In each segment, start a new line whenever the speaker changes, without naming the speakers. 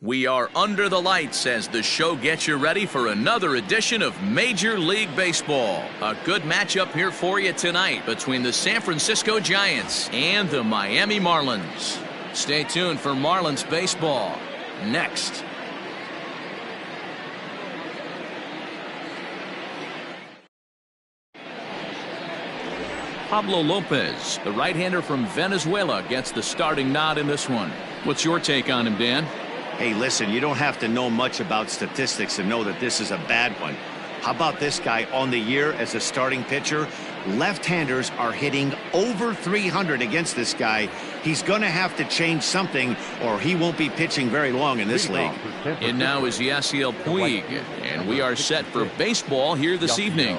We are under the lights as the show gets you ready for another edition of Major League Baseball. A good matchup here for you tonight between the San Francisco Giants and the Miami Marlins. Stay tuned for Marlins baseball next. Pablo Lopez, the right-hander from Venezuela, gets the starting nod in this one. What's your take on him, Dan?
Hey, listen, you don't have to know much about statistics to know that this is a bad one. How about this guy on the year as a starting pitcher? Left-handers are hitting over 300 against this guy. He's going to have to change something or he won't be pitching very long in this league.
And now is Yasiel Puig, and we are set for baseball here this evening.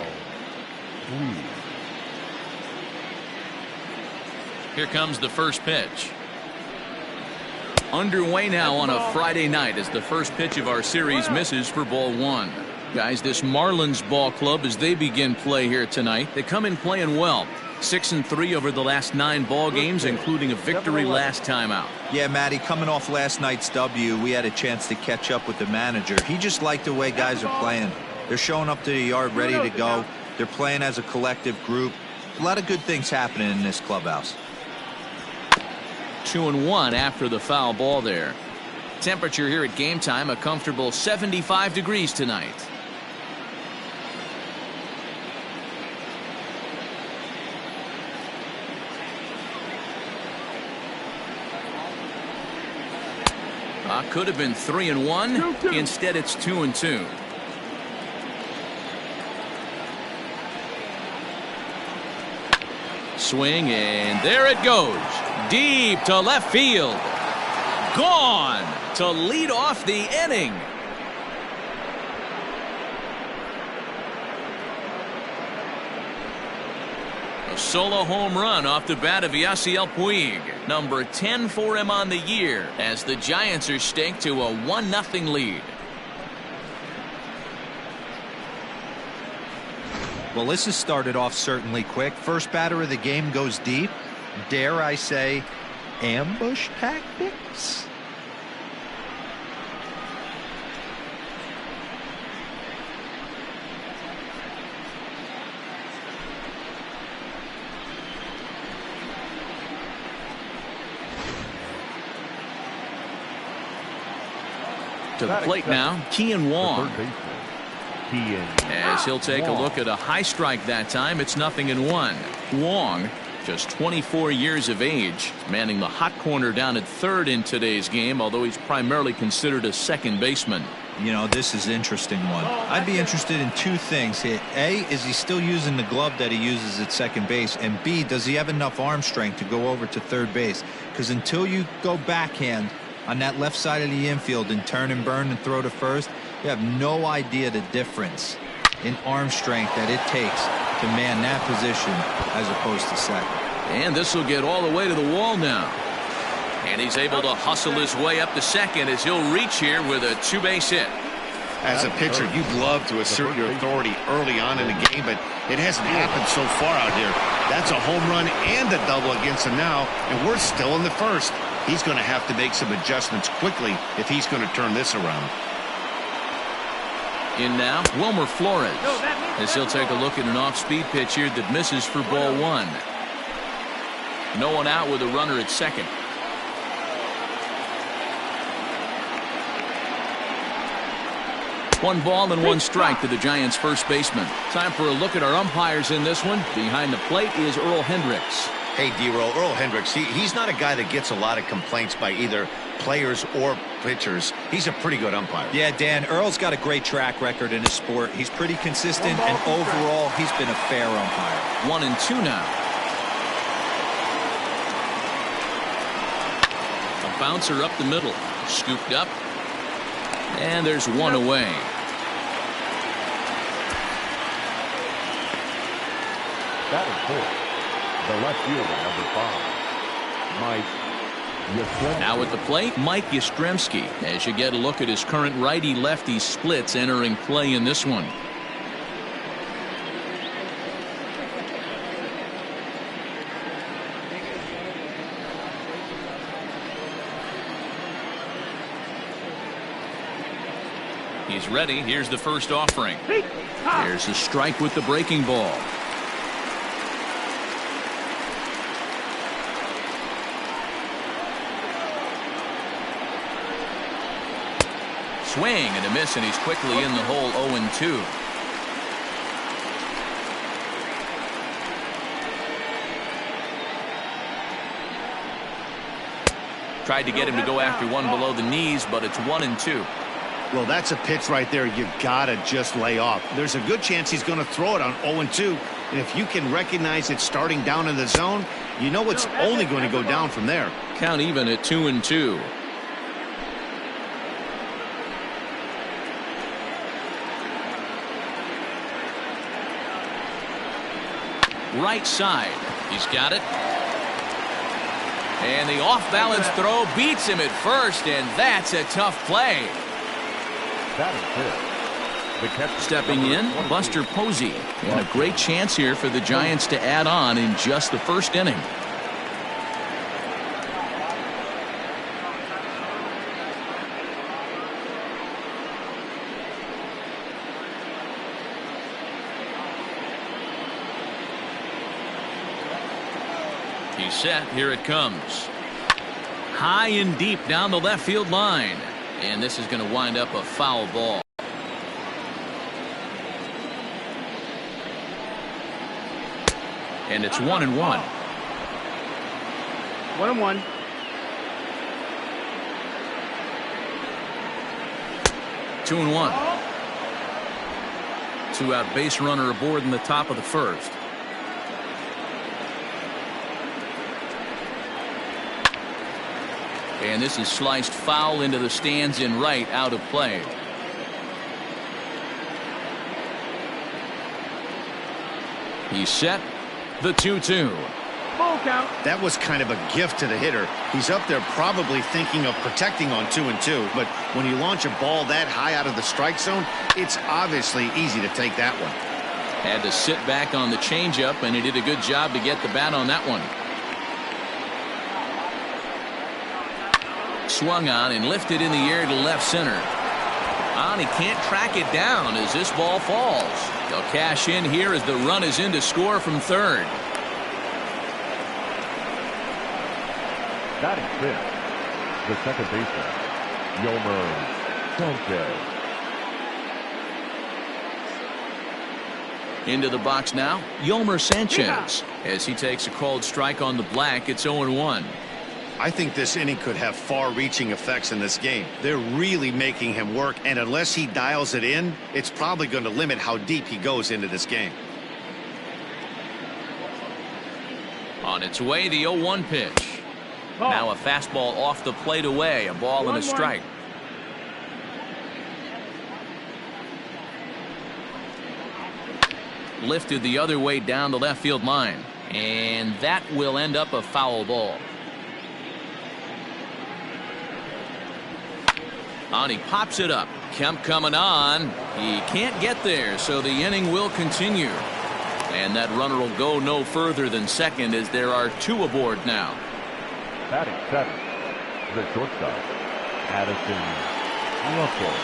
Here comes the first pitch. Underway now on a Friday night as the first pitch of our series misses for ball one. Guys, this Marlins ball club, as they begin play here tonight, they come in playing well. 6-3 over the last 9 ball games, including a victory last time out.
Yeah, Matty, coming off last night's W, we had a chance to catch up with the manager. He just liked the way guys are playing. They're showing up to the yard ready to go. They're playing as a collective group. A lot of good things happening in this clubhouse.
2-1 after the foul ball there. Temperature here at game time, a comfortable 75 degrees tonight. Could have been 3-1. Instead, it's 2-2. Swing, and there it goes. Deep to left field. Gone to lead off the inning. A solo home run off the bat of Yasiel Puig. Number 10 for him on the year as the Giants are staked to a 1-0 lead.
Well, this has started off certainly quick. First batter of the game goes deep. Dare I say, ambush tactics?
To the plate now, Kian Wong. As he'll take a look at a high strike that time, it's 0-1. Wong, just 24 years of age, manning the hot corner down at third in today's game, although he's primarily considered a second baseman.
You know, this is an interesting one. I'd be interested in two things here. A, is he still using the glove that he uses at second base? And B, does he have enough arm strength to go over to third base? Because until you go backhand on that left side of the infield and turn and burn and throw to first, you have no idea the difference in arm strength that it takes to man that position as opposed to second.
And this will get all the way to the wall now. And he's able to hustle his way up to second as he'll reach here with a 2-base hit.
As a pitcher, you'd love to assert your authority early on in the game, but it hasn't happened so far out here. That's a home run and a double against him now, and we're still in the first. He's going to have to make some adjustments quickly if he's going to turn this around.
In now, Wilmer Flores, as he'll take a look at an off-speed pitch here that misses for ball one. No one out with a runner at second. One ball and one strike to the Giants' first baseman. Time for a look at our umpires in this one. Behind the plate is Earl Hendricks.
Hey, D-Roll, Earl Hendricks, he's not a guy that gets a lot of complaints by either players or pitchers. He's a pretty good umpire.
Yeah, Dan, Earl's got a great track record in his sport. He's pretty consistent, and overall, he's been a fair umpire.
1-2 now. A bouncer up the middle. Scooped up. And there's one away.
Batting fourth, the left fielder, number 5, Mike Yastrzemski.
Now at the plate, Mike Yastrzemski, as you get a look at his current righty-lefty splits entering play in this one. He's ready. Here's the first offering. There's a strike with the breaking ball. Swing and a miss, and he's quickly in the hole. 0-2. Tried to get him to go after one below the knees, but it's 1-2.
Well, that's a pitch right there you gotta just lay off. There's a good chance he's going to throw it on 0-2, and if you can recognize it starting down in the zone, you know it's only going to go down from there.
Count even at 2-2. Right side. He's got it. And the off-balance throw beats him at first, and that's a tough play.
That is it. The catch.
Stepping in, Buster Posey. And a great chance here for the Giants to add on in just the first inning. He's set. Here it comes. High and deep down the left field line. And this is going to wind up a foul ball. And it's 1-1.
1-1.
2-1. Two-out base runner aboard in the top of the first. And this is sliced foul into the stands in right, out of play. He's set. The 2-2.
Full count.
That was kind of a gift to the hitter. He's up there probably thinking of protecting on 2-2, but when you launch a ball that high out of the strike zone, it's obviously easy to take that one.
Had to sit back on the changeup, and he did a good job to get the bat on that one. Swung on and lifted in the air to left center. On, he can't track it down as this ball falls. They'll cash in here as the run is in to score from third.
Batting fifth, the second baseman, Yolmer Sanchez.
Into the box now, Yolmer Sanchez. As he takes a called strike on the black, it's 0-1.
I think this inning could have far-reaching effects in this game. They're really making him work, and unless he dials it in, it's probably going to limit how deep he goes into this game.
On its way, the 0-1 pitch. Now a fastball off the plate away, a ball and a strike. Lifted the other way down the left field line, and that will end up a foul ball. On, he pops it up. Kemp coming on. He can't get there, so the inning will continue. And that runner will go no further than second as there are two aboard now.
Batting seventh, the shortstop, Addison Russell.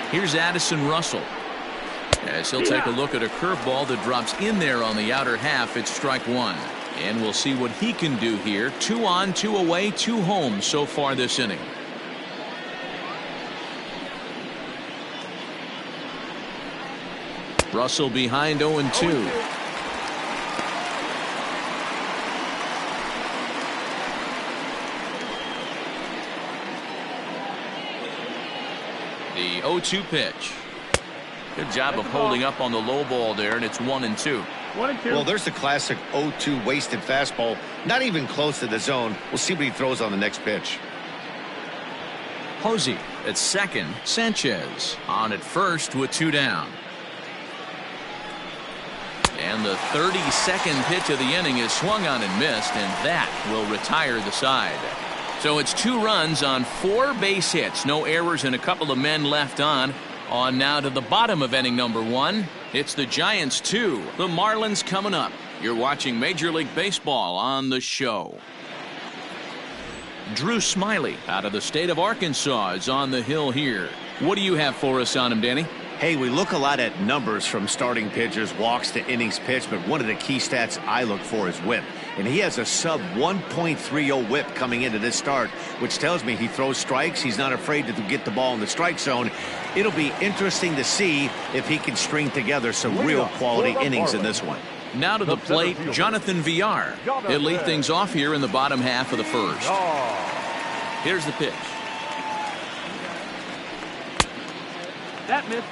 Here's Addison Russell. As he'll take a look at a curveball that drops in there on the outer half. It's strike one. And we'll see what he can do here. 2 on, 2 away, 2 home so far this inning. Russell behind 0-2. The 0-2 pitch. Good job of holding up on the low ball there, and it's 1-2.
1-2.
Well, there's the classic 0-2 wasted fastball. Not even close to the zone. We'll see what he throws on the next pitch.
Posey at second. Sanchez on at first with 2 down. And the 32nd pitch of the inning is swung on and missed, and that will retire the side. So it's 2 runs on 4 base hits. No errors and a couple of men left on. On now to the bottom of inning number 1. It's the Giants 2. The Marlins coming up. You're watching Major League Baseball on the show. Drew Smiley out of the state of Arkansas is on the hill here. What do you have for us on him, Danny?
Hey, we look a lot at numbers from starting pitchers, walks to innings pitched, but one of the key stats I look for is whip. And he has a sub 1.30 whip coming into this start, which tells me he throws strikes. He's not afraid to get the ball in the strike zone. It'll be interesting to see if he can string together some real quality innings in this one.
Now to the plate, Jonathan Villar. He'll lead things off here in the bottom half of the first. Here's the pitch.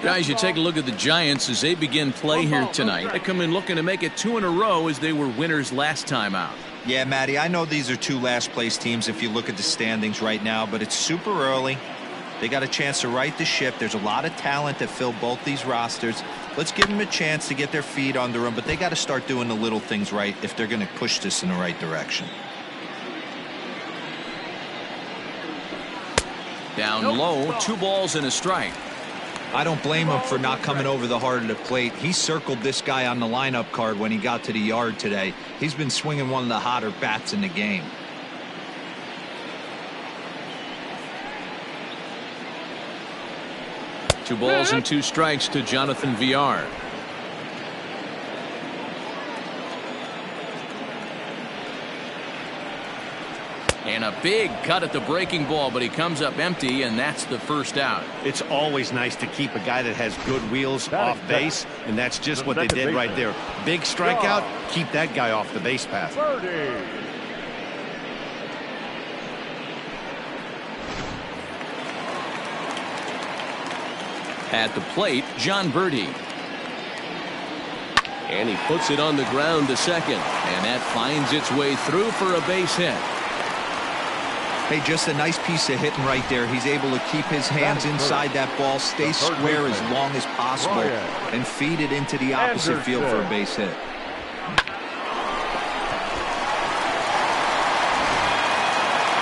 Guys, you take a look at the Giants as they begin play here tonight. They come in looking to make it 2 in a row as they were winners last time out.
Yeah, Matty, I know these are 2 last place teams if you look at the standings right now, but it's super early. They got a chance to right the ship. There's a lot of talent that fill both these rosters. Let's give them a chance to get their feet under them, but they got to start doing the little things right if they're going to push this in the right direction.
Down low, 2 balls and a strike.
I don't blame him for not coming over the heart of the plate. He circled this guy on the lineup card when he got to the yard today. He's been swinging one of the hotter bats in the game.
Two balls and 2 strikes to Jonathan Villar. And a big cut at the breaking ball, but he comes up empty, and that's the first out.
It's always nice to keep a guy that has good wheels off base, and that's just what they did right there. Big strikeout, keep that guy off the base path.
At the plate, John Birdie. And he puts it on the ground to second, and that finds its way through for a base hit.
Hey, just a nice piece of hitting right there. He's able to keep his hands inside that ball, stay square as long as possible, and feed it into the opposite field for a base hit.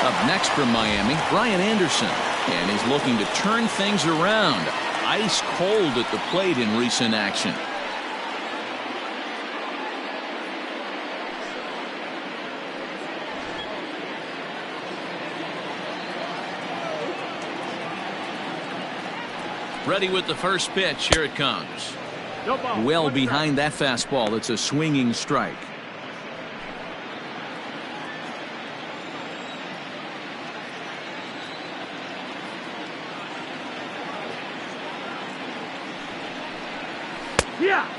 Up next from Miami, Brian Anderson, and he's looking to turn things around. Ice cold at the plate in recent action. Ready with the first pitch. Here it comes. Well behind that fastball. It's a swinging strike.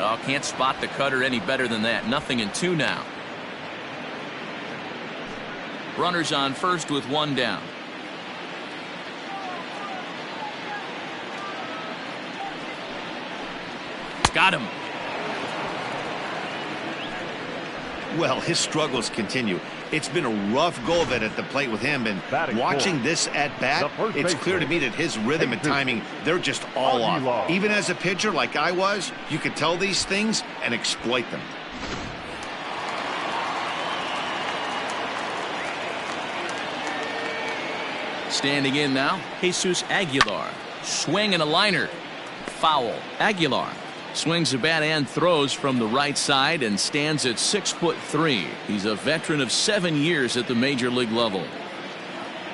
Oh, can't spot the cutter any better than that. 0-2 now. Runners on first with 1 down. Got him.
Well, his struggles continue. It's been a rough go of it at the plate with him, and watching this at bat, it's clear to me that his rhythm and timing, they're just all off. Even as a pitcher like I was, you could tell these things and exploit them.
Standing in now, Jesus Aguilar. Swing and a liner. Foul. Aguilar swings the bat and throws from the right side and stands at 6'3". He's a veteran of 7 years at the major league level.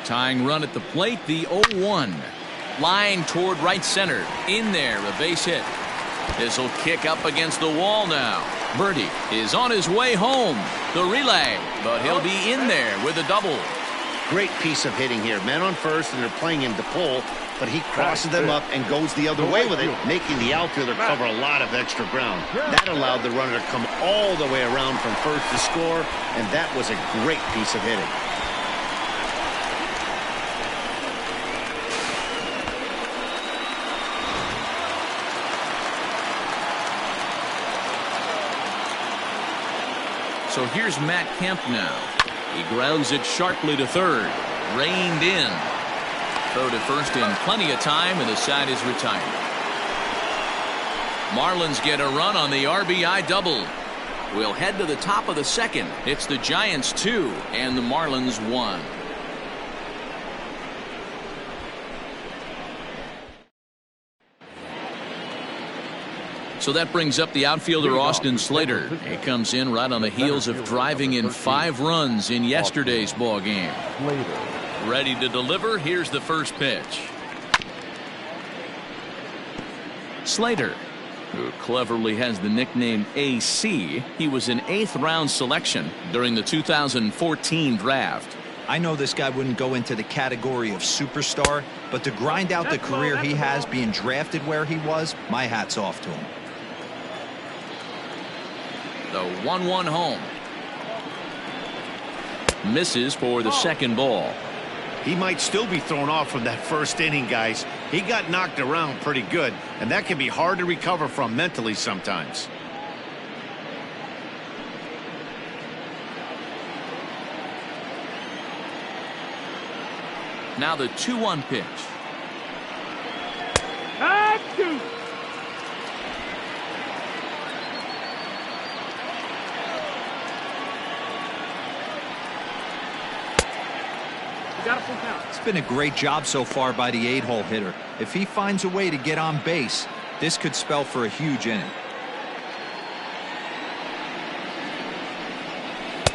Tying run at the plate, the 0-1. Line toward right center. In there, a base hit. This will kick up against the wall now. Birdie is on his way home. The relay, but he'll be in there with a double.
Great piece of hitting here. Men on first, and they're playing him to pull, but he crosses them up and goes the other way with it, making the outfielder cover a lot of extra ground. That allowed the runner to come all the way around from first to score, and that was a great piece of hitting.
So here's Matt Kemp now. He grounds it sharply to third. Reined in. Throw to first in plenty of time, and the side is retired. Marlins get a run on the RBI double. We'll head to the top of the second. It's the Giants 2 and the Marlins 1. So that brings up the outfielder Austin Slater. He comes in right on the heels of driving in 5 runs in yesterday's ball game. Ready to deliver. Here's the first pitch. Slater, who cleverly has the nickname AC, he was an 8th round selection during the 2014 draft.
I know this guy wouldn't go into the category of superstar, but to grind out the career he has being drafted where he was, my hat's off to him.
The 1-1 home. Misses for the second ball.
He might still be thrown off from that first inning, guys. He got knocked around pretty good, and that can be hard to recover from mentally sometimes.
Now the 2-1 pitch.
It's been a great job so far by the 8-hole hitter. If he finds a way to get on base, this could spell for a huge inning.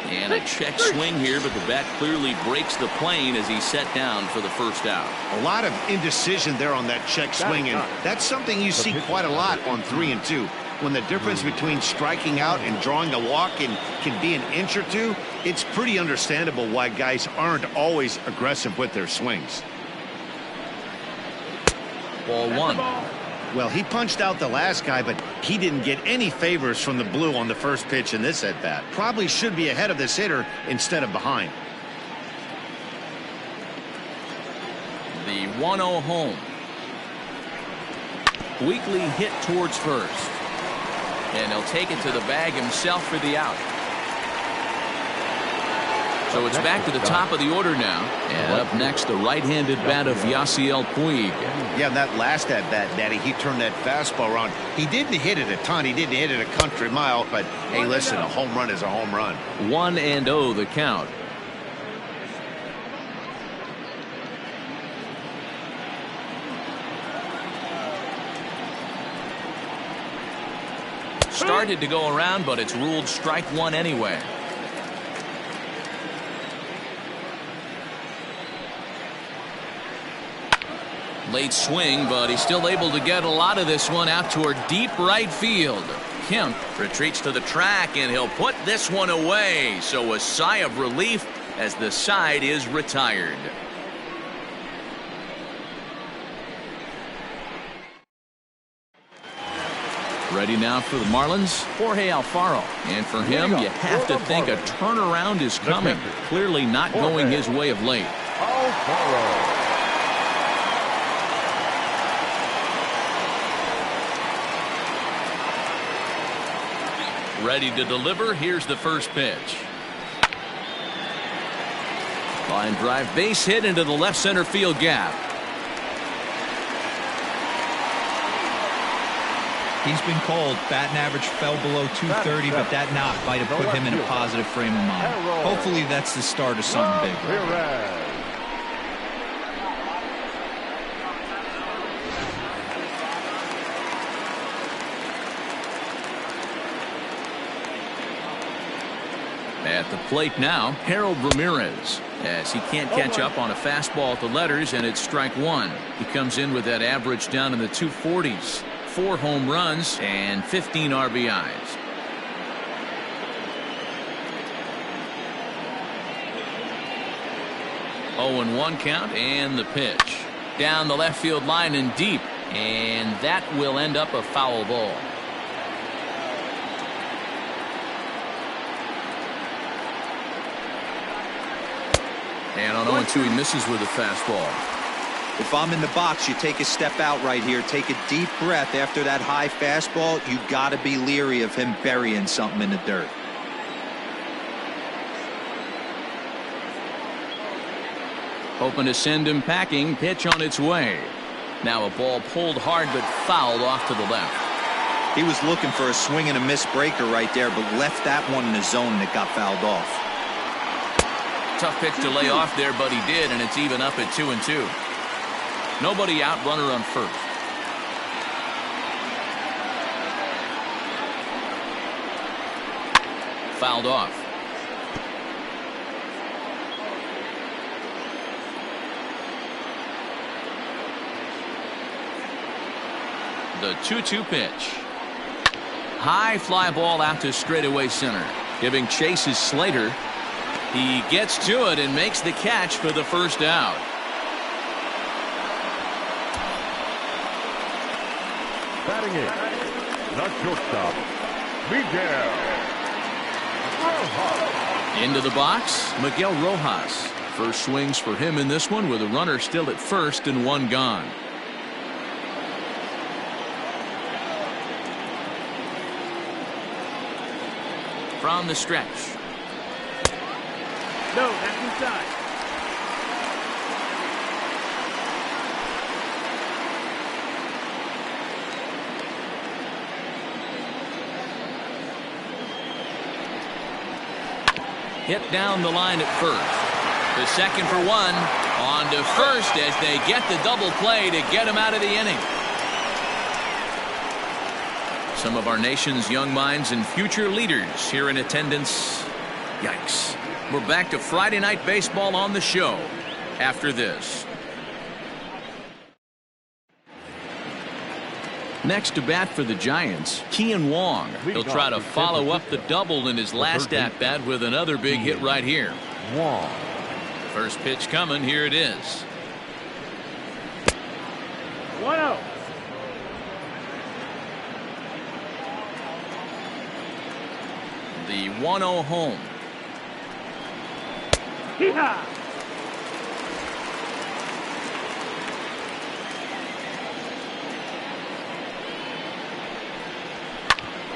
And a check swing here, but the bat clearly breaks the plane as he's set down for the first out.
A lot of indecision there on that check swing, and that's something you see quite a lot on 3 and 2. When the difference between striking out and drawing a walk can be an inch or two, it's pretty understandable why guys aren't always aggressive with their swings.
Ball 1.
Well, he punched out the last guy, but he didn't get any favors from the blue on the first pitch in this at-bat. Probably should be ahead of this hitter instead of behind.
The 1-0 home. Weakly hit towards first. And he'll take it to the bag himself for the out. So it's back to the top of the order now. And up next, the right-handed bat of Yasiel Puig.
Yeah, that last at-bat, Daddy, he turned that fastball around. He didn't hit it a ton. He didn't hit it a country mile. But, hey, listen, a home run is a home run.
1-0 the count. Started to go around, but it's ruled strike 1 anyway. Late swing, but he's still able to get a lot of this one out toward deep right field. Kemp retreats to the track, and he'll put this one away. So a sigh of relief as the side is retired. Ready now for the Marlins, Jorge Alfaro. And for him, you have to think a turnaround is coming. Clearly not going his way of late. Ready to deliver. Here's the first pitch. Line drive, base hit into the left center field gap.
He's been called. Batting average fell below 230, but that knock might have put him in a positive frame of mind. Hopefully that's the start of something big.
At the plate now, Harold Ramirez, as he can't catch up on a fastball at the letters, and it's strike 1. He comes in with that average down in the 240s. 4 home runs and 15 RBIs. Oh, and 1 count, and the pitch. Down the left field line and deep, and that will end up a foul ball. And on 0-2, he misses with a fastball.
If I'm in the box, you take a step out right here. Take a deep breath after that high fastball. You got to be leery of him burying something in the dirt.
Hoping to send him packing. Pitch on its way. Now a ball pulled hard but fouled off to the left.
He was looking for a swing and a miss breaker right there, but left that one in the zone that got fouled off.
Tough pitch to lay off there, but he did, and it's even up at 2-2. Nobody out, runner on first. Fouled off. The 2-2 pitch. High fly ball out to straightaway center. Giving chase is Slater. He gets to it and makes the catch for the first out.
Batting in, the shortstop, Miguel Rojas.
Into the box, Miguel Rojas. First swings for him in this one with a runner still at first and one gone. From the stretch.
No, that's inside.
Hit down the line at first. The second for one. On to first as they get the double play to get him out of the inning. Some of our nation's young minds and future leaders here in attendance. Yikes. We're back to Friday Night Baseball on the show after this. Next to bat for the Giants, Kean Wong. He'll try to follow up the double in his last at-bat with another big hit right here.
Wong.
First pitch coming. Here it is.
1-0.
The 1-0 home.
Hee-haw.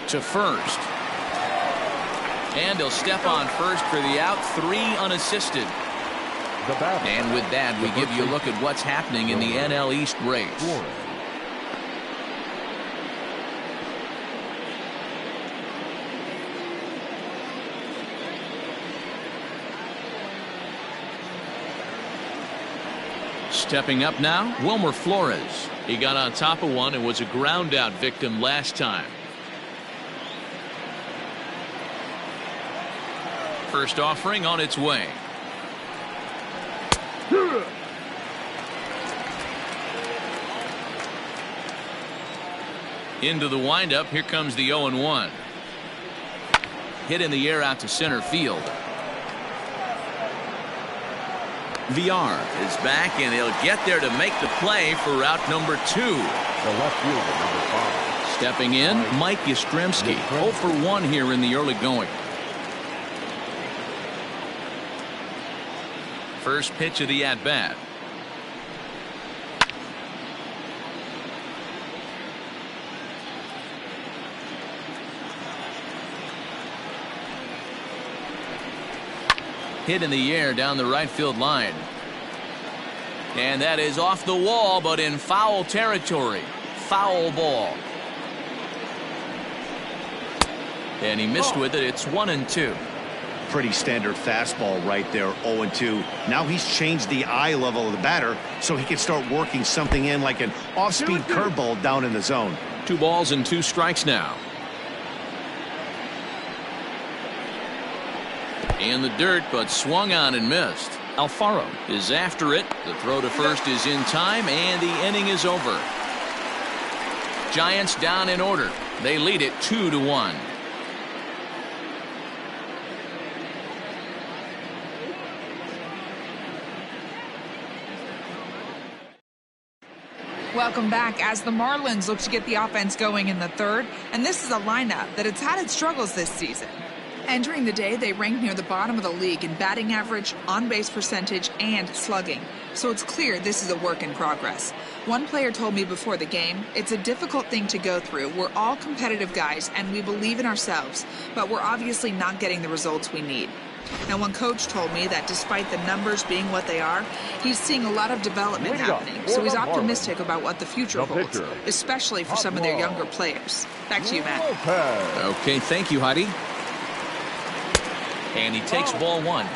To first. And he'll step on first for the out. 3 unassisted.
The batter.
And with that, we give you a look at what's happening in the NL East race. Stepping up now, Wilmer Flores. He got on top of one and was a ground out victim last time. First offering on its way. Into the windup. Here comes the 0-1. Hit in the air out to center field. VR is back, and he'll get there to make the play for route number 2.
The left fielder, number 5.
Stepping in, Mike Yastrzemski. 0 for 1 here in the early going. First pitch of the at-bat. Hit in the air down the right field line. And that is off the wall, but in foul territory. Foul ball. And he missed with it. It's 1-2.
Pretty standard fastball right there, 0-2. Now he's changed the eye level of the batter so he can start working something in like an off-speed curveball down in the zone.
2 balls and 2 strikes now. In the dirt, but swung on and missed. Alfaro is after it. The throw to first is in time, and the inning is over. Giants down in order. They lead it 2-1.
Welcome back as the Marlins look to get the offense going in the third, and this is a lineup that has had its struggles this season. Entering the day, they ranked near the bottom of the league in batting average, on-base percentage, and slugging. So it's clear this is a work in progress. One player told me before the game, it's a difficult thing to go through. We're all competitive guys, and we believe in ourselves, but we're obviously not getting the results we need. Now, one coach told me that despite the numbers being what they are, he's seeing a lot of development happening. So he's optimistic about what the future holds, especially for some of their younger players. Back to you, Matt.
Okay, thank you, Heidi. And he takes ball 1.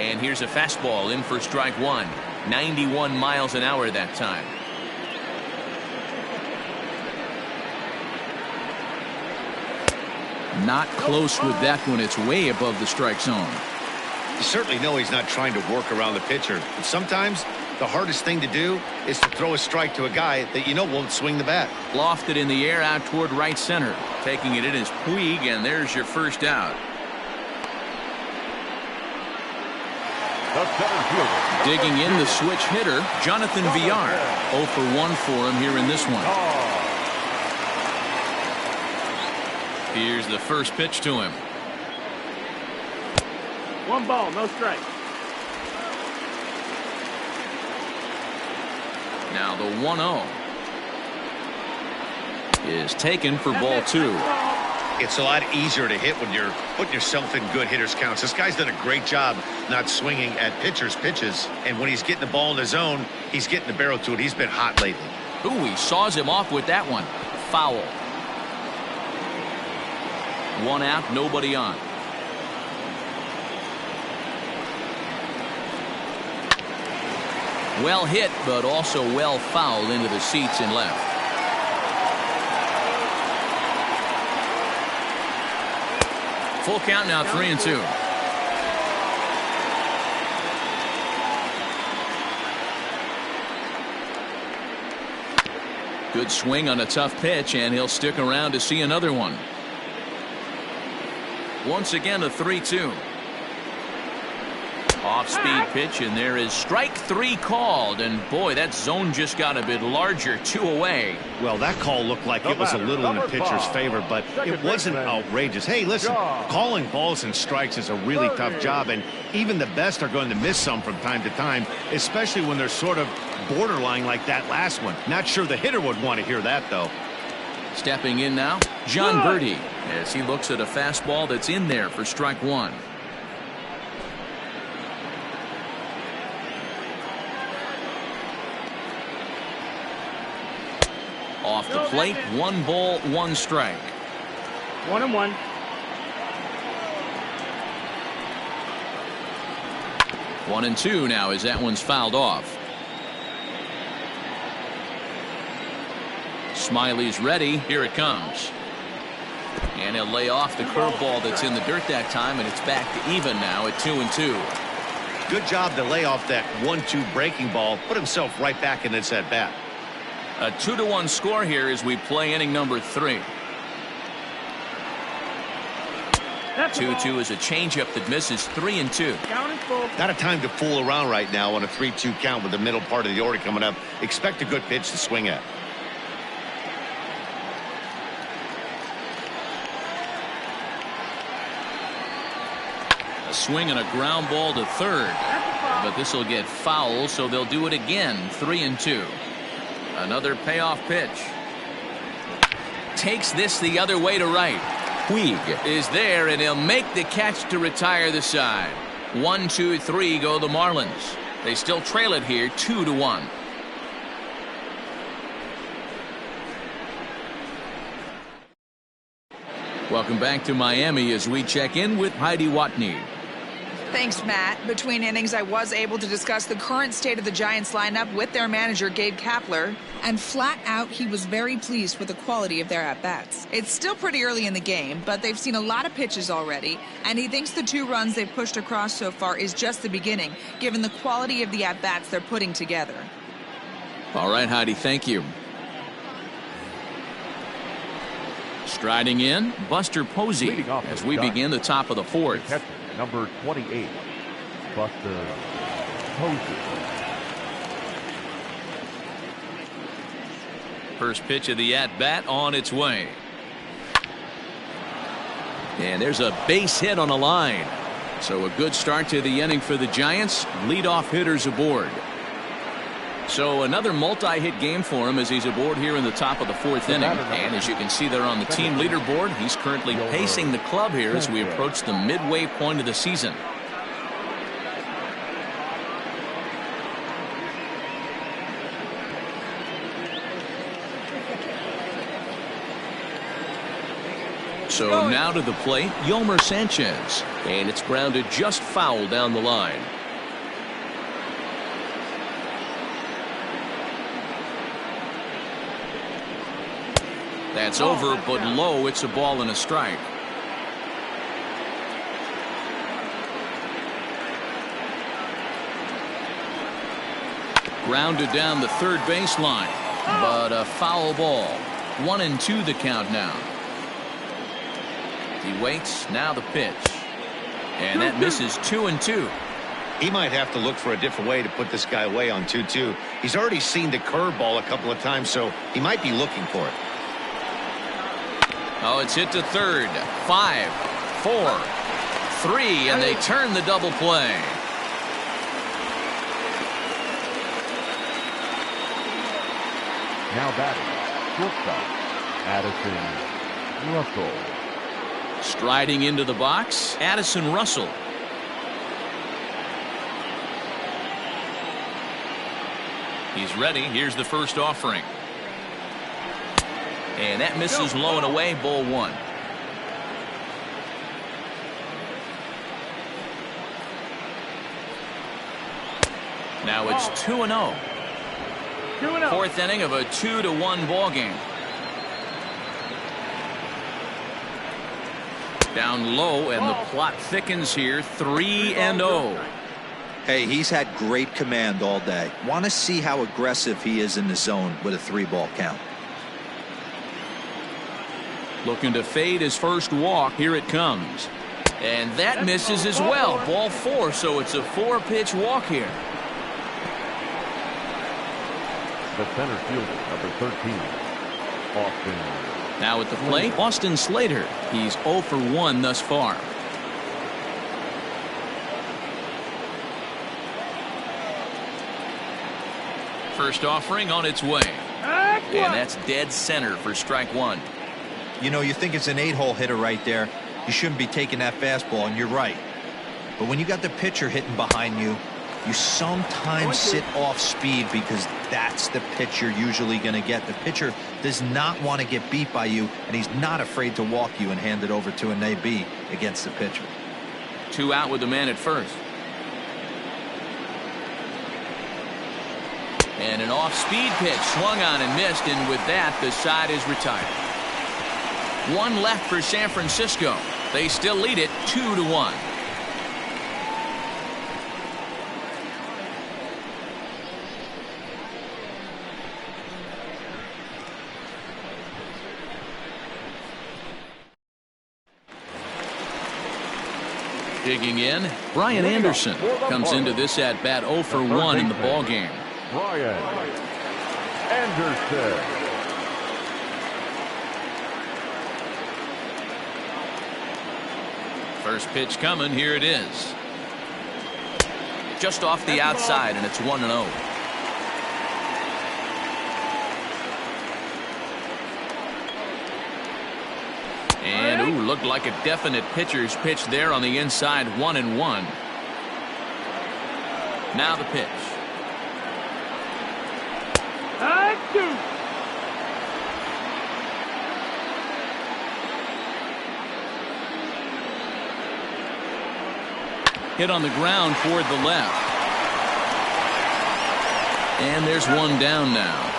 And here's a fastball in for strike 1. 91 miles an hour that time. Not close with that one. It's way above the strike zone.
You certainly know he's not trying to work around the pitcher. But sometimes the hardest thing to do is to throw a strike to a guy that you know won't swing the bat.
Lofted in the air out toward right center. Taking it in is Puig, and there's your first out. Digging in the switch hitter, Jonathan Villar. 0 for 1 for him here in this one. Here's the first pitch to him.
1 ball, no strike.
Now the 1-0 is taken for ball 2.
It's a lot easier to hit when you're putting yourself in good hitters counts. This guy's done a great job not swinging at pitchers' pitches. And when he's getting the ball in the zone, he's getting the barrel to it. He's been hot lately.
Ooh, he saws him off with that one. Foul. 1 out, nobody on. Well hit, but also well fouled into the seats and left. Full count now, 3-2. Good swing on a tough pitch, and he'll stick around to see another one. Once again, a 3-2. Off-speed pitch, and there is strike 3 called. And boy, that zone just got a bit larger, 2 away.
Well, that call looked like it was a little in the pitcher's favor, but it wasn't outrageous. Hey, listen, calling balls and strikes is a really tough job, and even the best are going to miss some from time to time, especially when they're sort of borderline like that last one. Not sure the hitter would want to hear that, though.
Stepping in now, John Birdie, as he looks at a fastball that's in there for strike 1. Off the plate, 1 ball, 1 strike.
1-1.
One and two now as that one's fouled off. Smiley's ready. Here it comes. And he'll lay off the curveball that's in the dirt that time, and it's back to even now at 2-2.
Good job to lay off that 1-2 breaking ball, put himself right back in this at bat.
A 2-1 score here as we play inning number 3. 2-2 is a changeup that misses. 3-2.
Not a time to fool around right now on a 3-2 count with the middle part of the order coming up. Expect a good pitch to swing at.
A swing and a ground ball to third, but this will get foul, so they'll do it again. 3-2. Another payoff pitch. Takes this the other way to right. Puig is there, and he'll make the catch to retire the side. 1, 2, 3 go the Marlins. They still trail it here 2-1. Welcome back to Miami as we check in with Heidi Watney.
Thanks, Matt. Between innings, I was able to discuss the current state of the Giants lineup with their manager, Gabe Kapler, and flat out, he was very pleased with the quality of their at-bats. It's still pretty early in the game, but they've seen a lot of pitches already, and he thinks the 2 runs they've pushed across so far is just the beginning, given the quality of the at-bats they're putting together.
All right, Heidi, thank you. Striding in, Buster Posey as we begin the top of the 4th.
Number 28, Buster Posey.
First pitch of the at-bat on its way. And there's a base hit on a line. So a good start to the inning for the Giants. Leadoff hitters aboard. So another multi-hit game for him as he's aboard here in the top of the 4th inning. And as you can see there on the team leaderboard, he's currently pacing the club here as we approach the midway point of the season. So now to the plate, Yomer Sanchez. And it's grounded just foul down the line. That's over, but low. It's a ball and a strike. Grounded down the third baseline, but a foul ball. 1-2 the count now. He waits. Now the pitch. And that misses. 2-2.
He might have to look for a different way to put this guy away on 2-2. He's already seen the curveball a couple of times, so he might be looking for it.
Oh, it's hit to third. 5, 4, 3, and they turn the double play.
Now batting, shortstop, Addison Russell.
Striding into the box, Addison Russell. He's ready. Here's the first offering. And that misses low and away. Ball 1. Now it's 2-0.
2-0.
Fourth inning of a 2-1 ball game. Down low, and the plot thickens here. 3-0.
Hey, he's had great command all day. Want to see how aggressive he is in the zone with a 3-ball count.
Looking to fade his first walk. Here it comes. And that misses as well. Ball 4, so it's a 4-pitch walk here.
The center fielder, number 13, Austin.
Now at the plate, Austin Slater. He's 0 for 1 thus far. First offering on its way. And that's dead center for strike 1.
You know, you think it's an 8-hole hitter right there. You shouldn't be taking that fastball, and you're right. But when you got the pitcher hitting behind you, you sometimes sit off speed because that's the pitch you're usually going to get. The pitcher does not want to get beat by you, and he's not afraid to walk you and hand it over to an AB against the pitcher.
2 out with the man at first. And an off-speed pitch swung on and missed, and with that, the side is retired. 1 left for San Francisco. They still lead it 2-1. Digging in, Brian Anderson comes into this at bat 0 for 1 in the ball game.
Brian Anderson.
First pitch coming. Here it is. Just off the outside, and it's 1-0. And ooh, looked like a definite pitcher's pitch there on the inside. 1-1. Now the pitch. Hit on the ground toward the left. And there's one down now.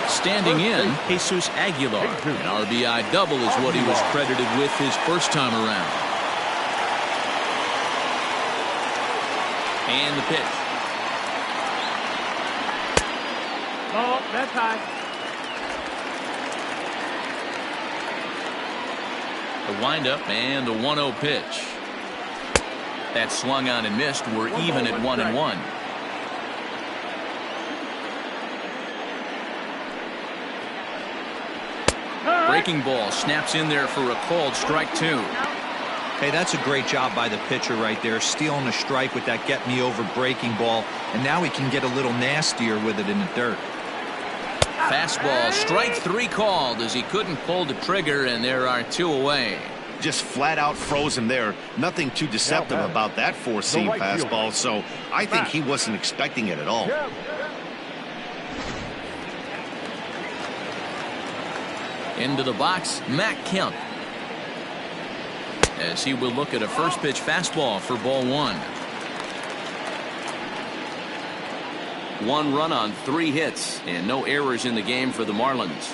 Standing in, Jesus Aguilar. An RBI double is what he was credited with his first time around. And the pitch.
Ball, that's high.
The windup and the 1-0 pitch. That swung on and missed. We're even at 1-1. Breaking ball snaps in there for a called strike 2.
Hey, that's a great job by the pitcher right there, stealing a strike with that get me over breaking ball, and now he can get a little nastier with it in the dirt.
Fastball, strike 3 called as he couldn't pull the trigger, and there are 2 away.
Just flat out froze him there. Nothing too deceptive about that 4-seam fastball, so I think he wasn't expecting it at all.
Into the box, Matt Kemp. As he will look at a first pitch fastball for ball 1. 1 run on 3 hits and no errors in the game for the Marlins.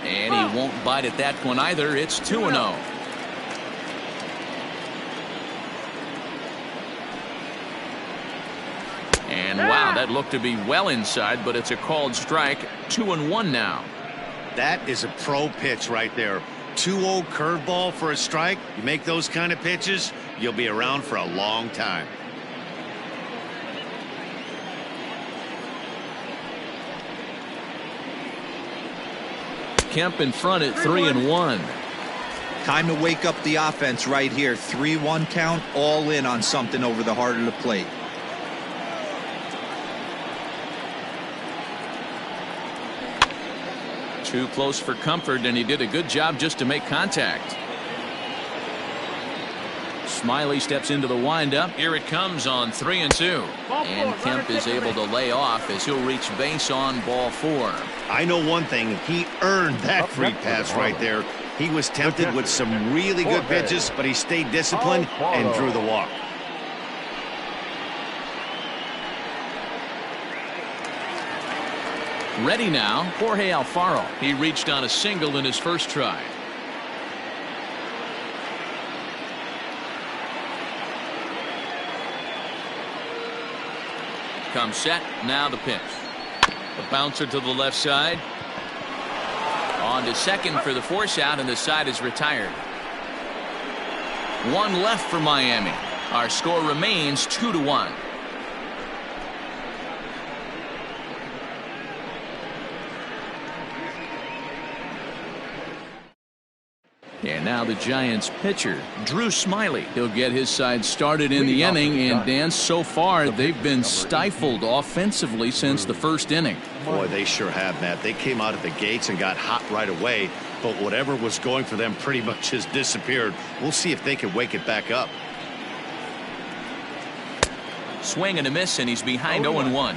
And he won't bite at that one either. It's 2-0. And wow, that looked to be well inside, but it's a called strike. 2-1 now.
That is a pro pitch right there. 2-0 curveball for a strike. You make those kind of pitches, you'll be around for a long time.
Kemp in front at 3-1.
Time to wake up the offense right here. 3-1 count, all in on something over the heart of the plate.
Too close for comfort, and he did a good job just to make contact. Smiley steps into the windup. Here it comes on 3-2. And Kemp is able to lay off as he'll reach base on ball 4.
I know one thing. He earned that free pass right there. He was tempted with some really good pitches, but he stayed disciplined and drew the walk.
Ready now, Jorge Alfaro. He reached on a single in his first try. Comes set, now the pitch. The bouncer to the left side. On to second for the force out, and the side is retired. One left for Miami. Our score remains 2-1. And now the Giants pitcher, Drew Smiley. He'll get his side started in the inning. And Dan, so far they've been stifled offensively since the first inning.
Boy, they sure have, Matt. They came out of the gates and got hot right away, but whatever was going for them pretty much has disappeared. We'll see if they can wake it back up.
Swing and a miss, and he's behind 0-1.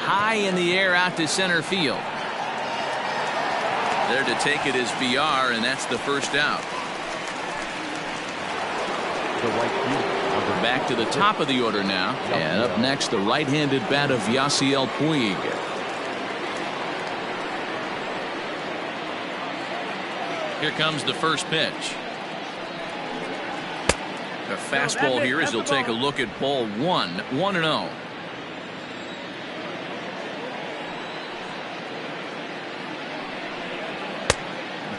High in the air out to center field. There to take it is VR, and that's the first out. Back to the top of the order now. And up next, the right-handed bat of Yasiel Puig. Here comes the first pitch. A fastball here as he'll take a look at ball 1. 1-0.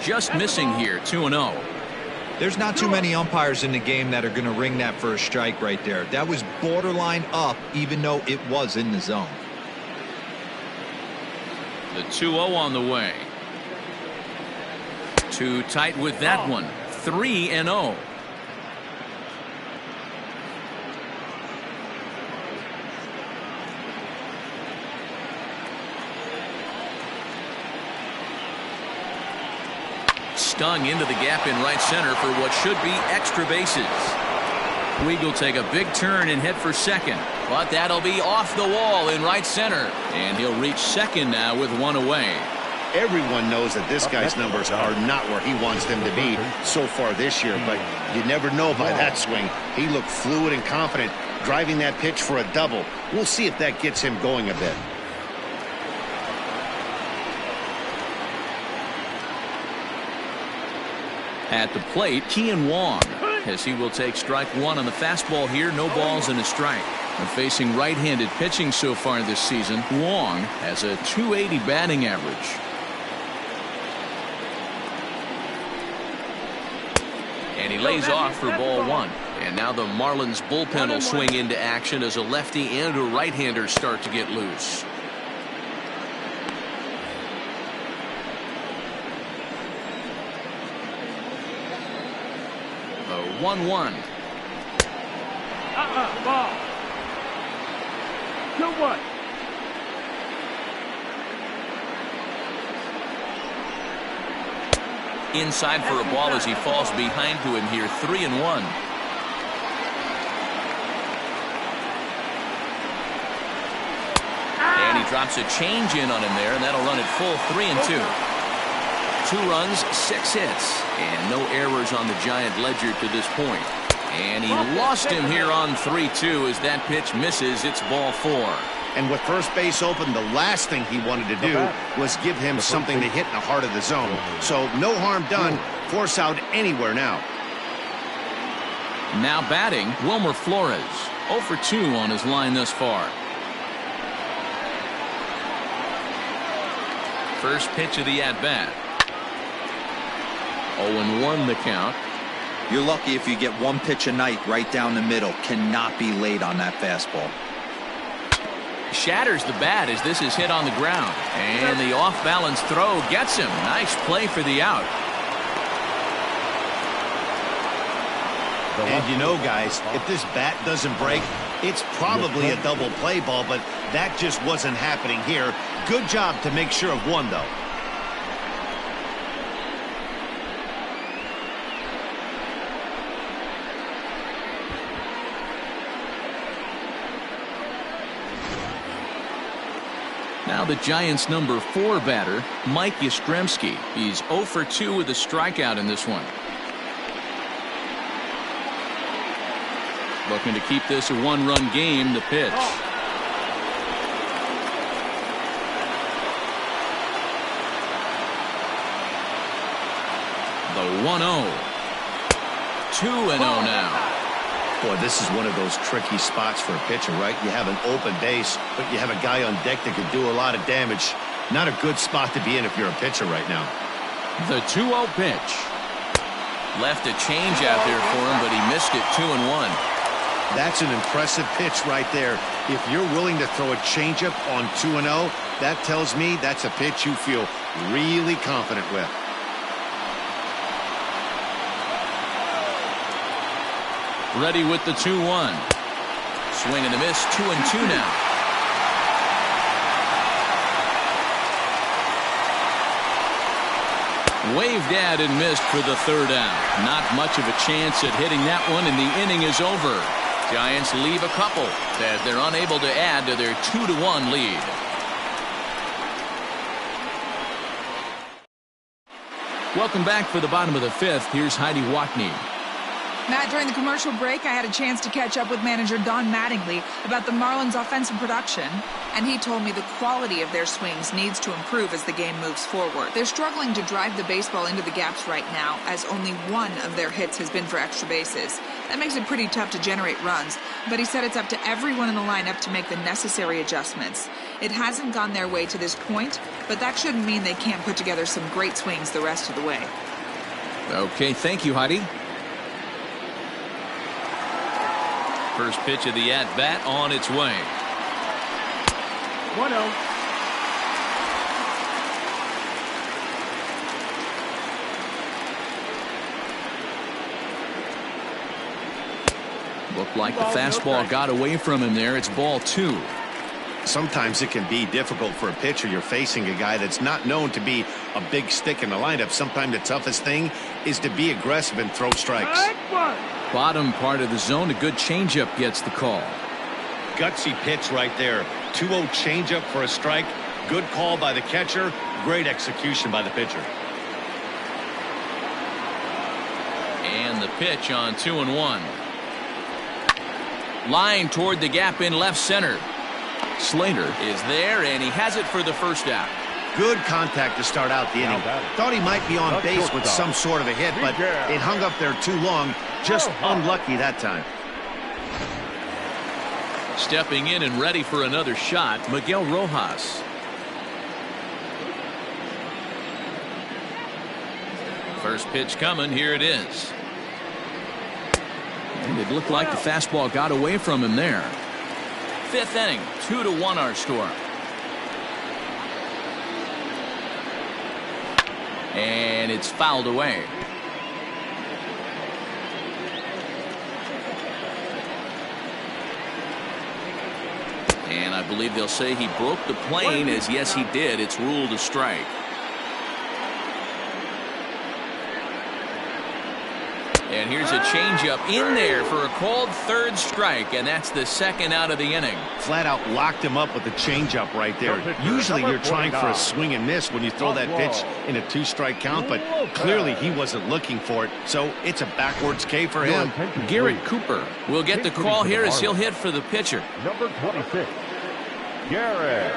Just missing here. 2-0.
There's not too many umpires in the game that are going to ring that for a strike right there. That was borderline up, even though it was in the zone.
The 2-0 on the way. Too tight with that one. 3-0. Stung into the gap in right center for what should be extra bases. Puig will take a big turn and head for second, but that'll be off the wall in right center, and he'll reach second now with one away.
Everyone knows that this guy's numbers are not where he wants them to be so far this year, but you never know by that swing. He looked fluid and confident, driving that pitch for a double. We'll see if that gets him going a bit.
At the plate, Kian Wong, as he will take strike 1 on the fastball here. No balls and a strike. And facing right-handed pitching so far this season, Wong has a .280 batting average. And he lays off for ball 1. And now the Marlins bullpen will swing into action as a lefty and a right-hander start to get loose. A 1-1.
Ball. 2-1.
Inside for a ball as he falls behind to him here. 3-1. And he drops a change in on him there, and that'll run it full. 3-2. 2 runs, 6 hits, and no errors on the Giant ledger to this point. And he lost him here on 3-2 as that pitch misses. It's ball 4.
And with first base open, the last thing he wanted to do was give him something to hit in the heart of the zone. So no harm done. Force out anywhere now.
Now batting, Wilmer Flores. 0 for 2 on his line thus far. First pitch of the at-bat. 0-1 the count.
You're lucky if you get one pitch a night right down the middle. Cannot be late on that fastball.
Shatters the bat as this is hit on the ground. And the off-balance throw gets him. Nice play for the out.
And you know, guys, if this bat doesn't break, it's probably a double play ball, but that just wasn't happening here. Good job to make sure of one, though.
Now the Giants' number 4 batter, Mike Yastrzemski. He's 0 for 2 with a strikeout in this one. Looking to keep this a one-run game. The pitch. The 1-0. 2-0 now.
Boy, this is one of those tricky spots for a pitcher, right? You have an open base, but you have a guy on deck that could do a lot of damage. Not a good spot to be in if you're a pitcher right now.
The 2-0 pitch. Left a change out there for him, but he missed it. 2-1.
That's an impressive pitch right there. If you're willing to throw a changeup on 2-0, that tells me that's a pitch you feel really confident with.
Ready with the 2-1. Swing and a miss. 2-2 now. Waved at and missed for the third out. Not much of a chance at hitting that one, and the inning is over. Giants leave a couple as they're unable to add to their 2-1 lead. Welcome back for the bottom of the 5th. Here's Heidi Watney.
Matt, during the commercial break, I had a chance to catch up with manager Don Mattingly about the Marlins' offensive production, and he told me the quality of their swings needs to improve as the game moves forward. They're struggling to drive the baseball into the gaps right now, as only one of their hits has been for extra bases. That makes it pretty tough to generate runs, but he said it's up to everyone in the lineup to make the necessary adjustments. It hasn't gone their way to this point, but that shouldn't mean they can't put together some great swings the rest of the way.
Okay, thank you, Heidi. First pitch of the at-bat on its way.
1-0.
Looked like the fastball got away from him there. It's ball 2.
Sometimes it can be difficult for a pitcher. You're facing a guy that's not known to be a big stick in the lineup. Sometimes the toughest thing is to be aggressive and throw strikes.
Bottom part of the zone, a good changeup gets the call.
Gutsy pitch right there. 2-0 changeup for a strike. Good call by the catcher. Great execution by the pitcher.
And the pitch on 2-1. Line toward the gap in left center. Slater is there, and he has it for the first out.
Good contact to start out the inning. Thought he might be on base with some sort of a hit, but it hung up there too long. Just unlucky that time.
Stepping in and ready for another shot, Miguel Rojas. First pitch coming. Here it is. And it looked like the fastball got away from him there. 5th inning, 2-1 our score. And it's fouled away. And I believe they'll say he broke the plane, as yes he did. It's ruled a strike. And here's a changeup in there for a called third strike, and that's the second out of the inning.
Flat out locked him up with the changeup right there. Usually you're trying for a swing and miss when you throw that pitch in a 2-strike count, but clearly he wasn't looking for it, so it's a backwards K for him.
Garrett Cooper will get the call here as he'll hit for the pitcher.
Number 26. Garrett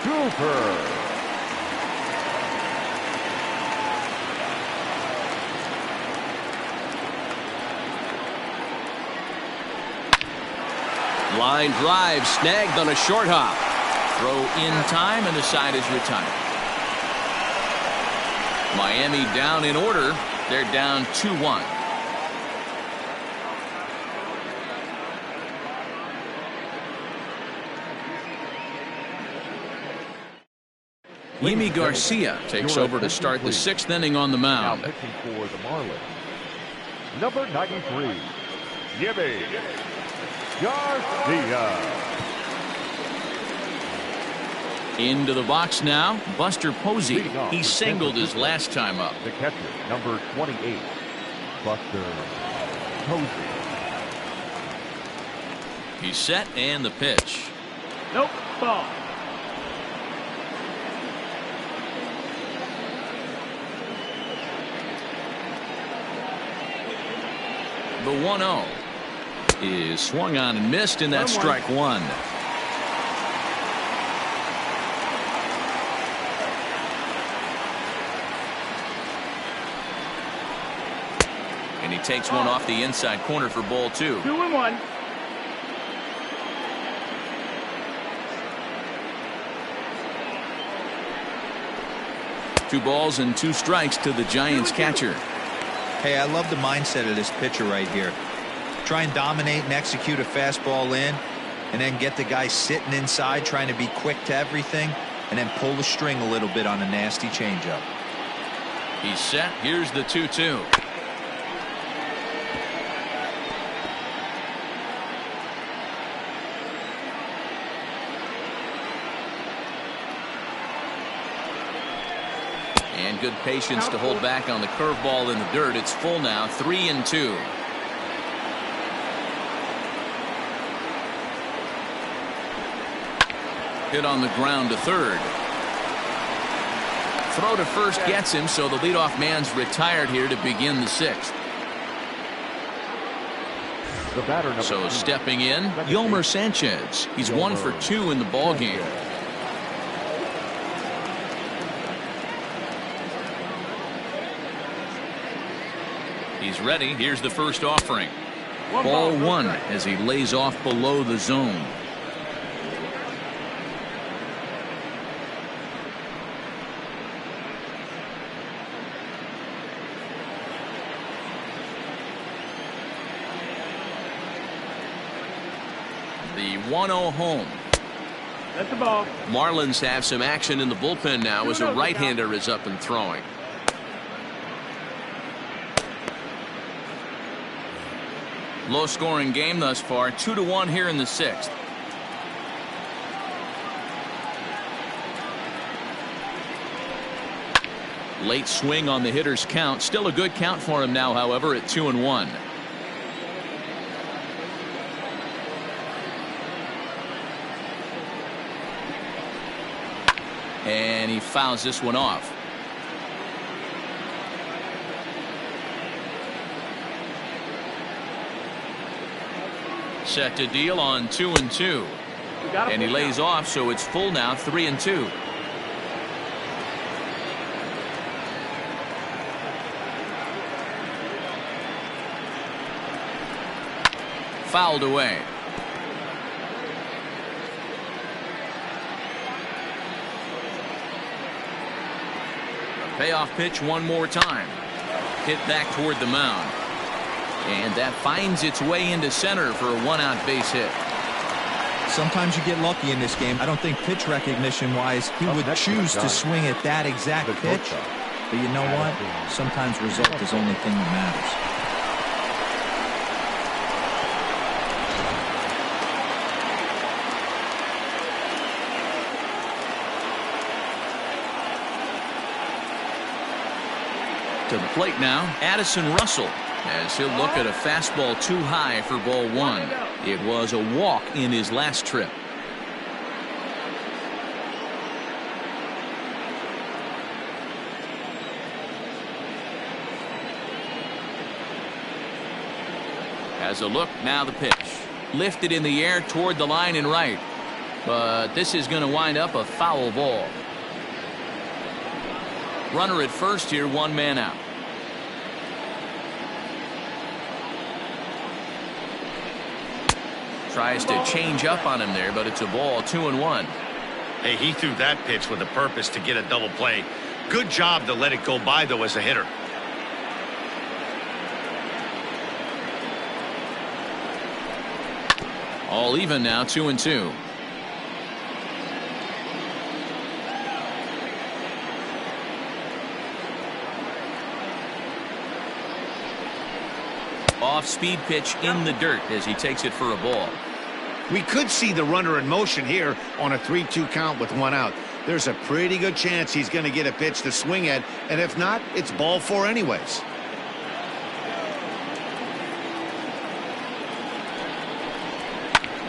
Cooper.
Line drive snagged on a short hop. Throw in time, and the side is retired. Miami down in order. They're down 2-1. Yimi Garcia takes over to start the 6th inning on the
Now
mound.
pitching for the Marlins, number 93, Yimi Garcia.
Into the box now, Buster Posey.
Leading off
He
for
singled
San
his last time up.
The catcher, number 28, Buster Posey.
He's set, and the pitch.
Nope. Ball.
The 1-0 is swung on and missed, and that's strike one. And he takes one off the inside corner for ball 2.
2-1.
Two balls and 2 strikes to the Giants catcher.
Hey, I love the mindset of this pitcher right here. Try and dominate and execute a fastball in, and then get the guy sitting inside trying to be quick to everything, and then pull the string a little bit on a nasty changeup.
He's set. Here's the 2-2. And good patience to hold back on the curveball in the dirt. It's full now, 3-2. Hit on the ground to third. Throw to first gets him, so the leadoff man's retired here to begin the 6th.
The batter, number
So
2,
stepping in, Yomer Sanchez. He's 1 for 2 in the ballgame. He's ready. Here's the first offering. Ball 1 as he lays off below the zone. The 1-0 home.
That's the ball.
Marlins have some action in the bullpen now as a right-hander is up and throwing. Low-scoring game thus far, 2-1 here in the 6th. Late swing on the hitter's count. Still a good count for him now, however, at 2-1. And he fouls this one off. Set to deal on 2-2. And he lays off, so it's full now, 3-2. Fouled away. A payoff pitch one more time. Hit back toward the mound. And that finds its way into center for a 1-out base hit.
Sometimes you get lucky in this game. I don't think pitch recognition wise he would choose to swing at that exact pitch. But you know what? Sometimes result is the only thing that matters.
To the plate now, Addison Russell, as he'll look at a fastball too high for ball 1. It was a walk in his last trip. Has a look, now the pitch. Lifted in the air toward the line and right. But this is going to wind up a foul ball. Runner at first here, one man out. Tries to change up on him there, but it's a ball, 2-1.
Hey, he threw that pitch with a purpose to get a double play. Good job to let it go by, though, as a hitter.
All even now, 2-2. Off-speed pitch in the dirt as he takes it for a ball.
We could see the runner in motion here on a 3-2 count with one out. There's a pretty good chance he's going to get a pitch to swing at, and if not, it's ball four anyways.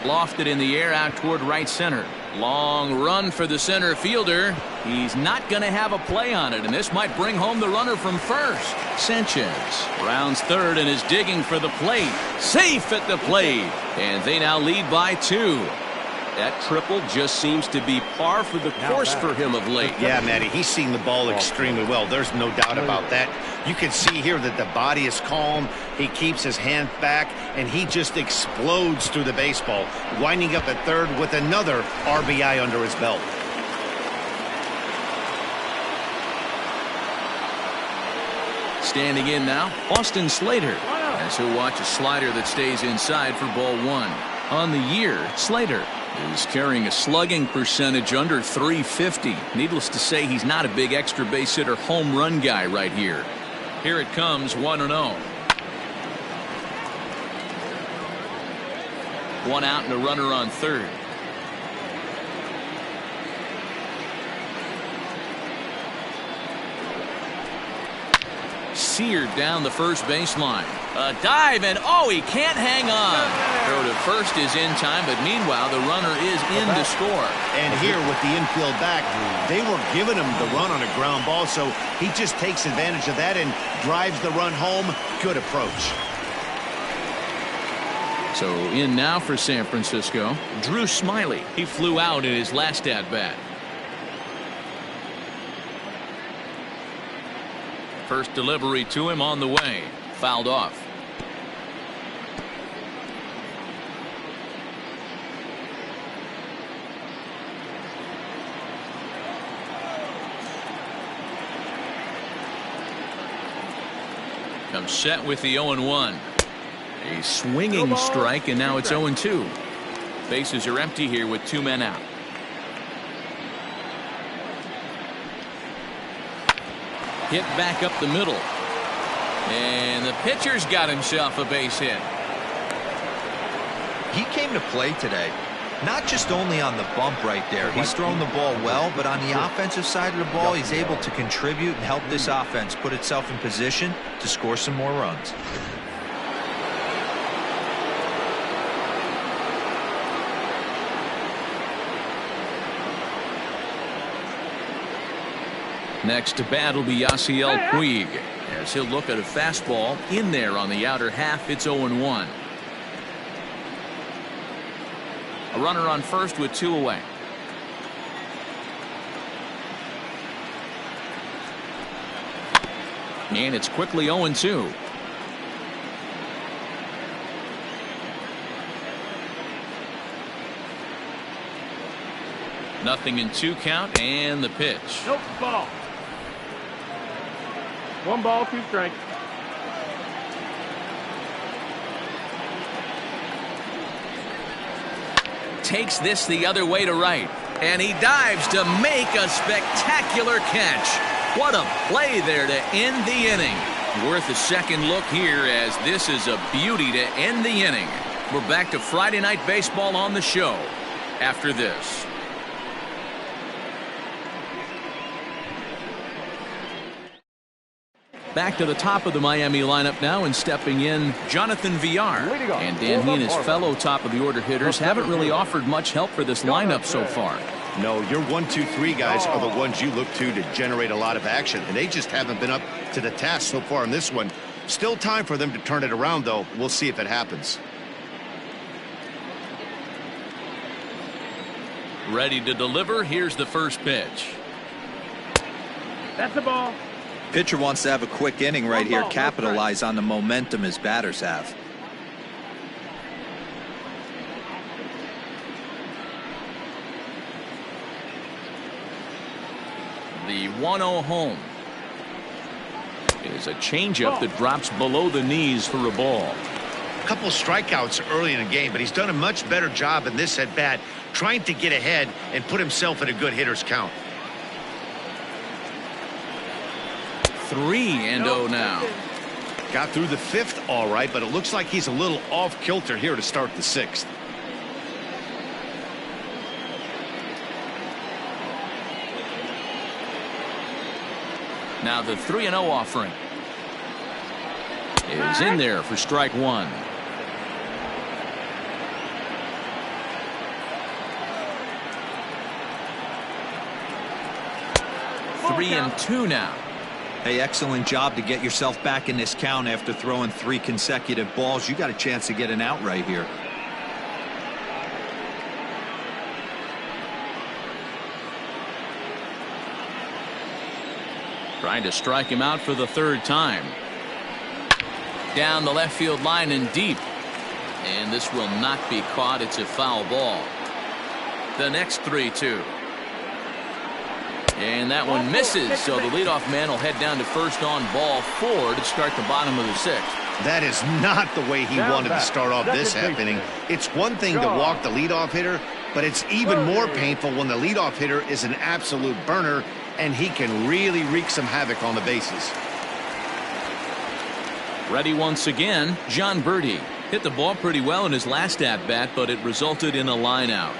Lofted in the air out toward right center. Long run for the center fielder. He's not going to have a play on it, and this might bring home the runner from first. Sanchez rounds third and is digging for the plate. Safe at the plate, and they now lead by 2. That triple just seems to be par for the course for him of late.
Yeah, Matty, he's seeing the ball extremely well. There's no doubt about that. You can see here that the body is calm. He keeps his hand back, and he just explodes through the baseball, winding up at third with another RBI under his belt.
Standing in now, Austin Slater, as he'll watch a slider that stays inside for ball 1. On the year, Slater is carrying a slugging percentage under 350. Needless to say, he's not a big extra base hitter home run guy right here. Here it comes, 1-0. One out and a runner on third. Seared down the first baseline. A dive, and oh, he can't hang on. Throw to first is in time, but meanwhile the runner is in to score.
And here with the infield back, they were giving him the run on a ground ball, so he just takes advantage of that and drives the run home. Good approach.
So in now for San Francisco, Drew Smyly. He flew out in his last at-bat. First delivery to him on the way. Fouled off. Comes set with the 0-1. A swinging strike, and now it's 0-2. Bases are empty here with 2 men out. Hit back up the middle. And the pitcher's got himself a base hit.
He came to play today, not just only on the bump right there. He's thrown the ball well, but on the offensive side of the ball, he's able to contribute and help this offense put itself in position to score some more runs.
Next to bat will be Yasiel Puig, as he'll look at a fastball in there on the outer half. It's 0-1. A runner on first with 2 away. And it's quickly 0-2. Nothing in 2 count, and the pitch.
Nope, ball. 1 ball, 2 strikes.
Takes this the other way to right, and he dives to make a spectacular catch. What a play there to end the inning. Worth a second look here, as this is a beauty to end the inning. We're back to Friday Night Baseball on the show after this. Back to the top of the Miami lineup now, and stepping in, Jonathan Villar. And Dan, he and his fellow top of the order hitters haven't really offered much help for this lineup so far.
No, your 1, 2, 3 guys are the ones you look to generate a lot of action, and they just haven't been up to the task so far in this one. Still time for them to turn it around, though. We'll see if it happens.
Ready to deliver. Here's the first pitch.
That's the ball.
Pitcher wants to have a quick inning right here,
No
capitalize on the momentum his batters have.
The 1-0 home is a changeup that drops below the knees for a ball.
A couple strikeouts early in the game, but he's done a much better job in this at bat trying to get ahead and put himself in a good hitter's count.
3-0 now.
Got through the fifth all right, but it looks like he's a little off kilter here to start the sixth.
Now the 3-0 offering is in there for strike one. 3-2 now.
Hey, excellent job to get yourself back in this count after throwing 3 consecutive balls. You got a chance to get an out right here.
Trying to strike him out for the third time. Down the left field line and deep. And this will not be caught. It's a foul ball. The next 3-2. And that one misses, so the leadoff man will head down to first on ball 4 to start the bottom of the 6th.
That is not the way he wanted to start off this half inning. It's one thing to walk the leadoff hitter, but it's even more painful when the leadoff hitter is an absolute burner and he can really wreak some havoc on the bases.
Ready once again, John Birdie. Hit the ball pretty well in his last at-bat, but it resulted in a line out.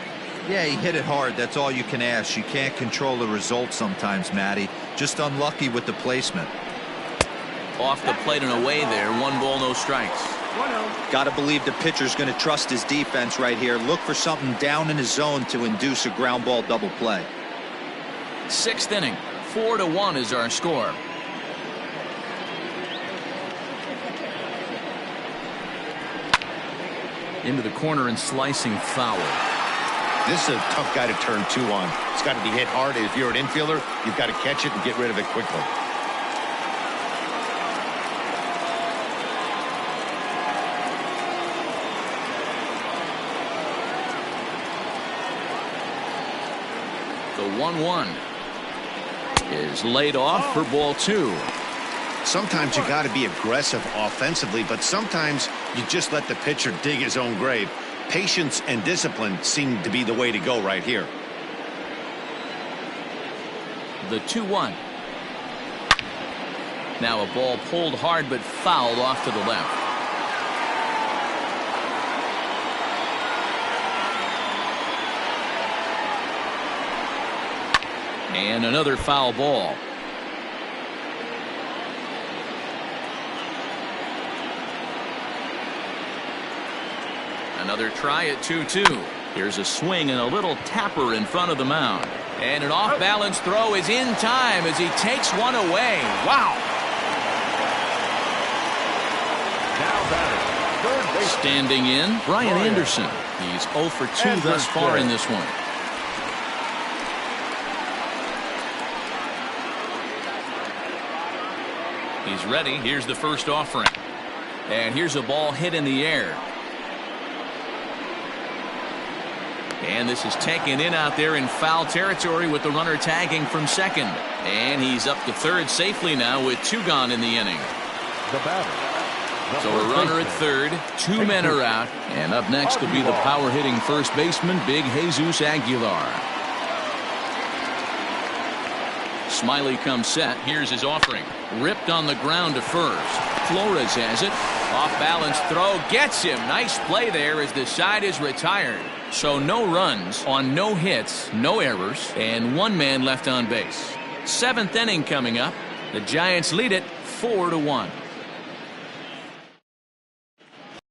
Yeah, he hit it hard. That's all you can ask. You can't control the result sometimes, Matty. Just unlucky with the placement.
Off the plate and away there. 1 ball, no strikes.
Got to believe the pitcher's going to trust his defense right here. Look for something down in his zone to induce a ground ball double play.
6th inning. 4-1 is our score. Into the corner and slicing foul.
This is a tough guy to turn 2 on. It's got to be hit hard. If you're an infielder, you've got to catch it and get rid of it quickly.
The 1-1 is laid off for ball 2.
Sometimes you got to be aggressive offensively, but sometimes you just let the pitcher dig his own grave. Patience and discipline seem to be the way to go right here.
The 2-1. Now a ball pulled hard but fouled off to the left. And another foul ball. Another try at 2-2. Here's a swing and a little tapper in front of the mound. And an off-balance throw is in time as he takes one away. Wow.
Now batting, third base.
Standing in, Brian Anderson. He's 0 for 2 thus far in this one. He's ready. Here's the first offering. And here's a ball hit in the air. And this is taken in out there in foul territory with the runner tagging from second. And he's up to third safely now with 2 gone in the inning.
The batter.
So a runner at third, 2 men are out. And up next will be the power-hitting first baseman, Big Jesus Aguilar. Smiley comes set. Here's his offering. Ripped on the ground to first. Flores has it. Off-balance throw. Gets him. Nice play there as the side is retired. So no runs on no hits, no errors, and 1 man left on base. 7th inning coming up. The Giants lead it 4-1.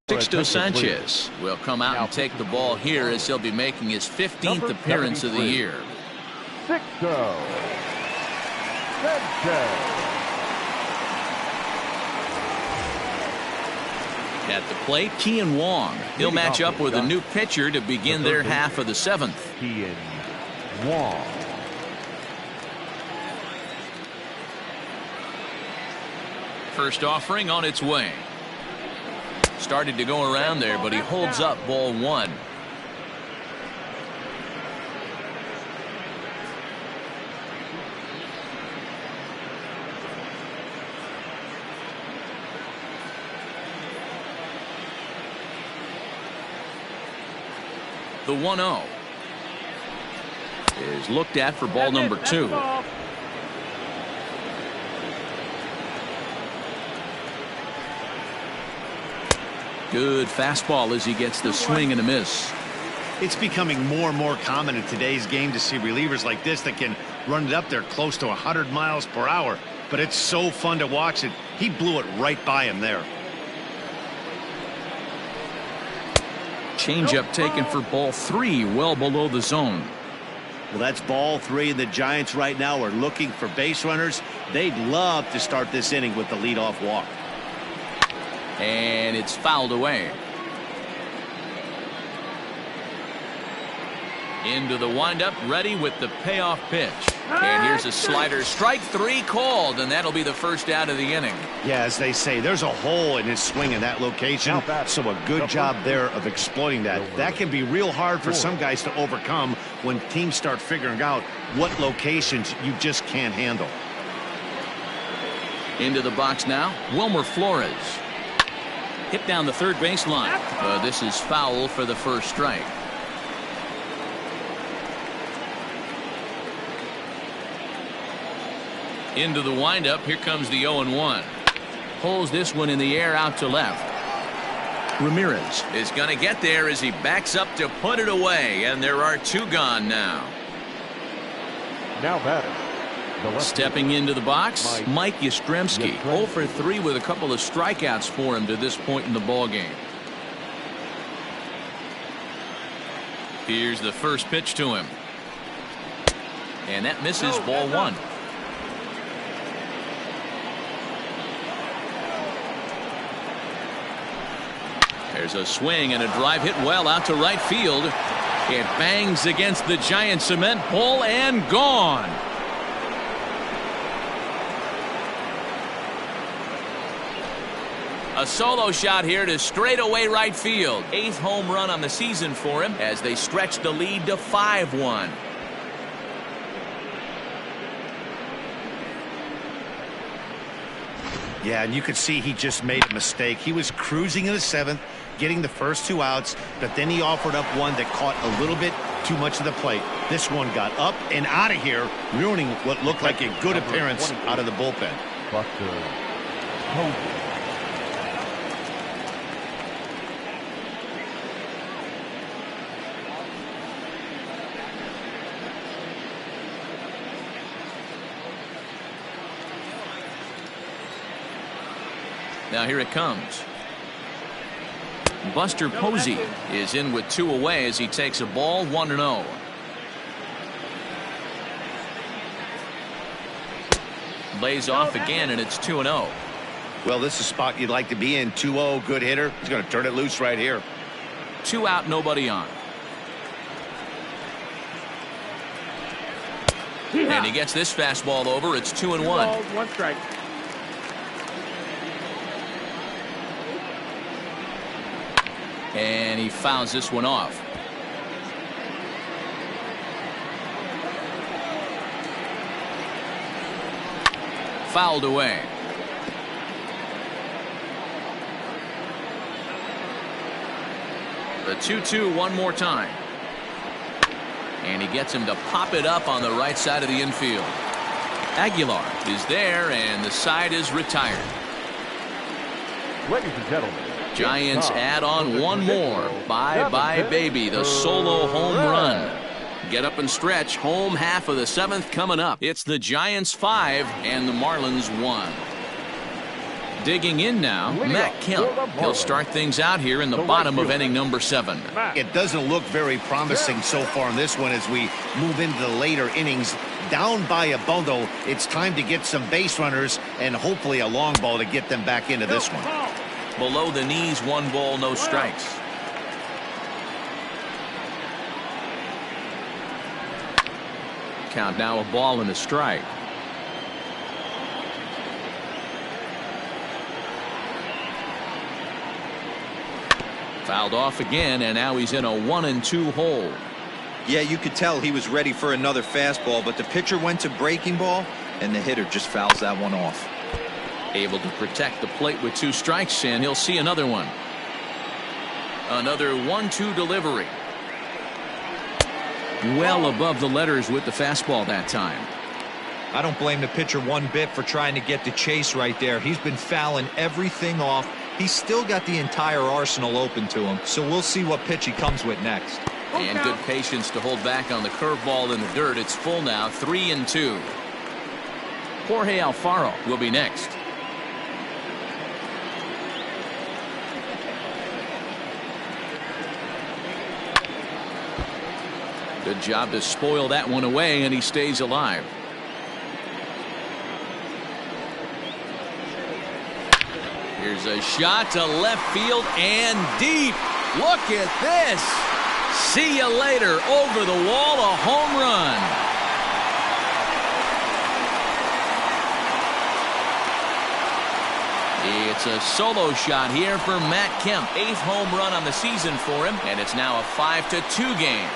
Sixto Sanchez will come out and take the ball here as he'll be making his 15th appearance of the year.
Sixto Sanchez.
At the plate, Kean Wong. He'll match up with a new pitcher to begin their half of the 7th.
Kean 1.
First offering on its way. Started to go around there, but he holds up ball 1. The 1-0 is looked at for ball number 2. Good fastball as he gets the swing and a miss.
It's becoming more and more common in today's game to see relievers like this that can run it up there close to 100 miles per hour. But it's so fun to watch it. He blew it right by him there.
Changeup taken for ball 3, well below the zone.
Well, that's ball 3, and the Giants right now are looking for base runners. They'd love to start this inning with the leadoff walk.
And it's fouled away. Into the windup, ready with the payoff pitch. And here's a slider. Strike 3 called, and that'll be the first out of the inning.
Yeah, as they say, there's a hole in his swing in that location, so a good job there of exploiting that. That can be real hard for some guys to overcome when teams start figuring out what locations you just can't handle.
Into the box now, Wilmer Flores. Hit down the third baseline. This is foul for the first strike. Into the windup. Here comes the 0-1. Pulls this one in the air out to left. Ramirez is going to get there as he backs up to put it away, and there are 2 gone now.
Now batting.
Stepping into the box, Mike Yastrzemski. 0 for 3 with a couple of strikeouts for him to this point in the ball game. Here's the first pitch to him. And that misses ball 1. There's a swing and a drive hit well out to right field. It bangs against the Giant cement pole and gone. A solo shot here to straightaway right field. 8th home run on the season for him as they stretch the lead to 5-1.
Yeah, and you could see he just made a mistake. He was cruising in the 7th, getting the first 2 outs, but then he offered up one that caught a little bit too much of the plate. This one got up and out of here, ruining what looked like a good appearance out of the bullpen.
Now here it comes. Buster Posey is in with 2 away as he takes a ball 1-0. Lays off again, and it's 2-0.
Well, this is a spot you'd like to be in. 2-0, good hitter. He's going to turn it loose right here.
2 out, nobody on. And he gets this fastball over. It's 2-1.
2 balls, 1 strike.
And he fouls this one off. Fouled away. The 2-2 one more time. And he gets him to pop it up on the right side of the infield. Aguilar is there, and the side is retired.
Ladies and gentlemen,
Giants add on 1 more. Bye-bye, baby. The solo home run. Get up and stretch. Home half of the 7th coming up. It's the Giants 5 and the Marlins 1. Digging in now, Matt Kemp. He'll start things out here in the bottom of inning number 7.
It doesn't look very promising so far in this one as we move into the later innings. Down by a bundle, it's time to get some base runners and hopefully a long ball to get them back into this one.
Below the knees, 1 ball, no strikes. Count now a ball and a strike. Fouled off again, and now he's in a 1-2 hole.
Yeah, you could tell he was ready for another fastball, but the pitcher went to breaking ball, and the hitter just fouls that one off.
Able to protect the plate with 2 strikes, and he'll see another one. Another 1-2 delivery. Well above the letters with the fastball that time.
I don't blame the pitcher one bit for trying to get the chase right there. He's been fouling everything off. He's still got the entire arsenal open to him, so we'll see what pitch he comes with next.
And good patience to hold back on the curveball in the dirt. It's full now, 3-2. Jorge Alfaro will be next. Good job to spoil that one away, and he stays alive. Here's a shot to left field and deep. Look at this. See you later. Over the wall, a home run. It's a solo shot here for Matt Kemp. 8th home run on the season for him, and it's now a 5-2 game.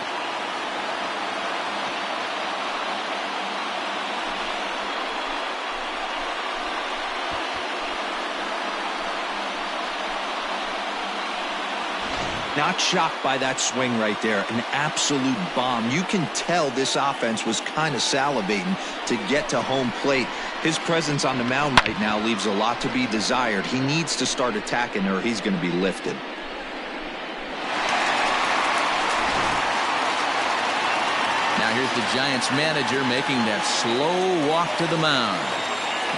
Not shocked by that swing right there. An absolute bomb. You can tell this offense was kind of salivating to get to home plate. His presence on the mound right now leaves a lot to be desired. He needs to start attacking or he's going to be lifted.
Now here's the Giants manager making that slow walk to the mound.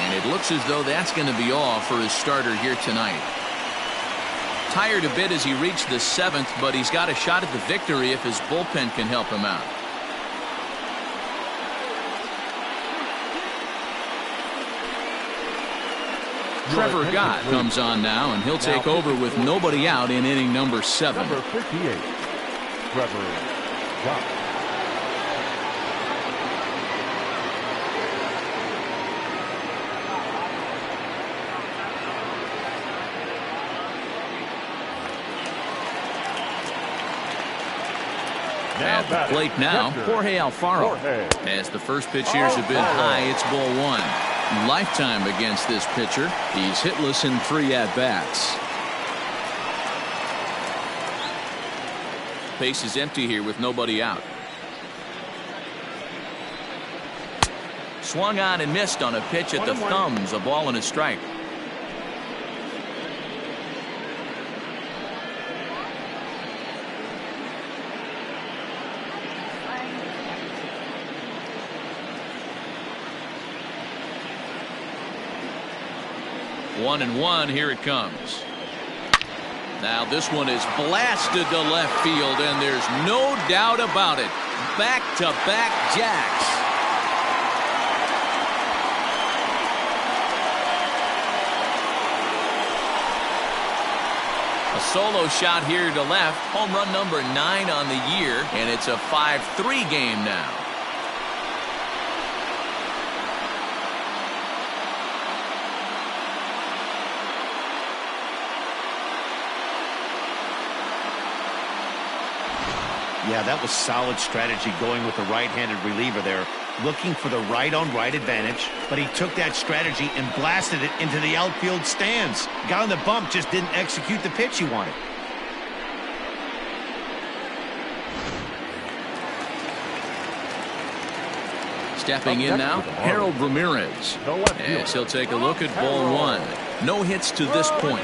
And it looks as though that's going to be all for his starter here tonight. Tired a bit as he reached the 7th, but he's got a shot at the victory if his bullpen can help him out. Trevor Gott comes on now, and he'll take over with nobody out in inning number 7.
Number 58, Trevor Gott.
At the plate now, Jorge Alfaro. As the first pitch here have been high, it's ball 1. Lifetime against this pitcher. He's hitless in 3 at-bats. Base is empty here with nobody out. Swung on and missed on a pitch at the thumbs. A ball and a strike. One and one, here it comes. Now this one is blasted to left field, and there's no doubt about it. Back-to-back jacks. A solo shot here to left. Home run number 9 on the year, and it's a 5-3 game now.
Yeah, that was solid strategy going with the right-handed reliever there, looking for the right-on-right advantage, but he took that strategy and blasted it into the outfield stands. Got on the bump, just didn't execute the pitch he wanted.
Stepping in now, Harold Ramirez. Yes, he'll take a look at ball 1. No hits to this point.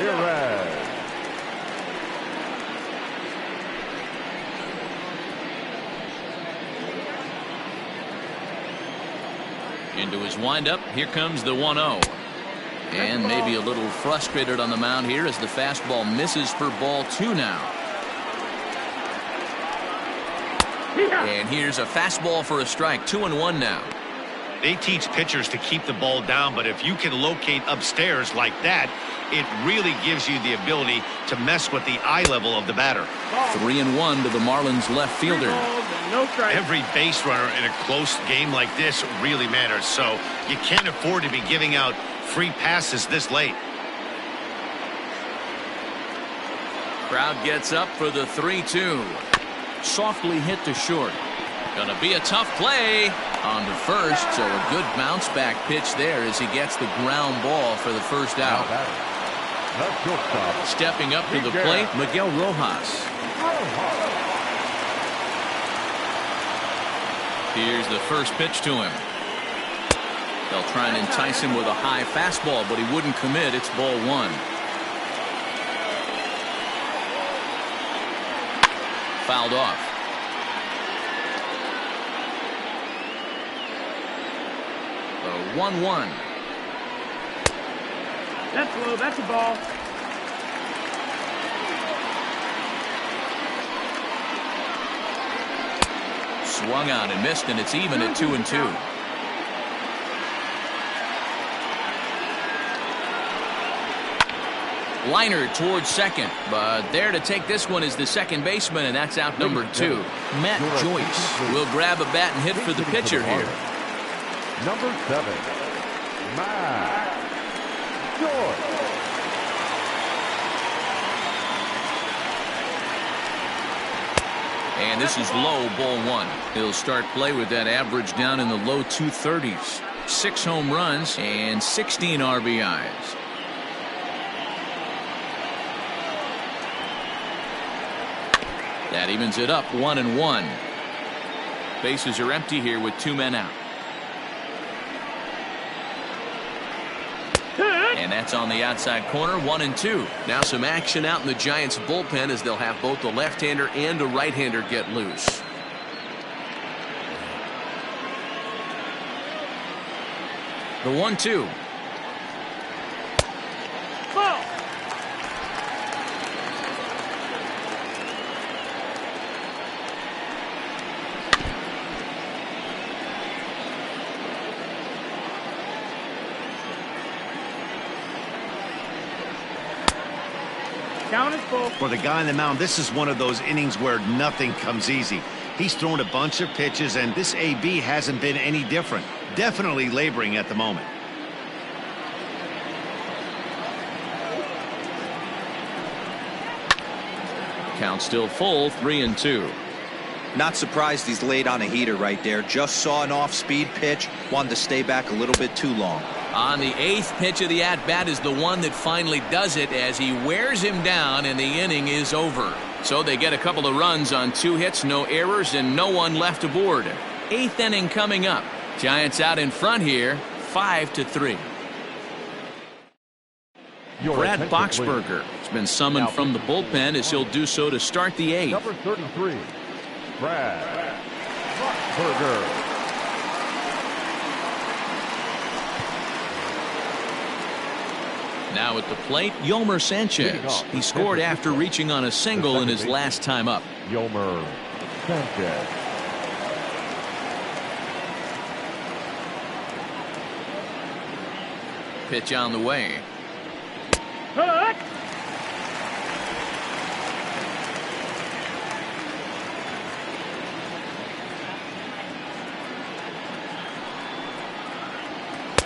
Into his windup, here comes the 1-0. And maybe a little frustrated on the mound here as the fastball misses for ball 2 now. And here's a fastball for a strike. 2-1 now.
They teach pitchers to keep the ball down, but if you can locate upstairs like that, it really gives you the ability to mess with the eye level of the batter.
3-1 to the Marlins left fielder.
No strike.
Every base runner in a close game like this really matters, so you can't afford to be giving out free passes this late.
Crowd gets up for the 3-2. Softly hit to short. Gonna be a tough play on the first, so a good bounce back pitch there as he gets the ground ball for the first out. Stepping up to the plate, Miguel Rojas. Here's the first pitch to him. They'll try and entice him with a high fastball, but he wouldn't commit. It's ball one. Fouled off. The 1-1.
That's low. That's a ball.
Swung on and missed, and it's even at 2-2. Liner towards second, but there to take this one is the second baseman, and that's out number 2. Matt Joyce will grab a bat and hit for the pitcher here.
Number 7, Matt Joyce.
And this is low, ball one. He'll start play with that average down in the low 230s. 6 home runs and 16 RBIs. That evens it up 1-1. Bases are empty here with 2 men out. And that's on the outside corner, 1-2. Now some action out in the Giants bullpen as they'll have both a left-hander and a right-hander get loose. The 1-2.
Ball. Count is full.
For the guy on the mound, this is one of those innings where nothing comes easy. He's thrown a bunch of pitches, and this AB hasn't been any different. Definitely laboring at the moment.
Count still full, 3-2.
Not surprised he's laid on a heater right there. Just saw an off-speed pitch. Wanted to stay back a little bit too long.
On the 8th pitch of the at-bat is the one that finally does it as he wears him down, and the inning is over. So they get a couple of runs on 2 hits, no errors, and no one left aboard. 8th inning coming up. Giants out in front here, 5-3. Brad Boxberger has been summoned from the bullpen as he'll do so to start the 8th.
Number 33, Brad Boxberger.
Now at the plate, Yolmer Sanchez. He scored after reaching on a single in his last time up.
Yolmer Sanchez.
Pitch on the way.
Hook.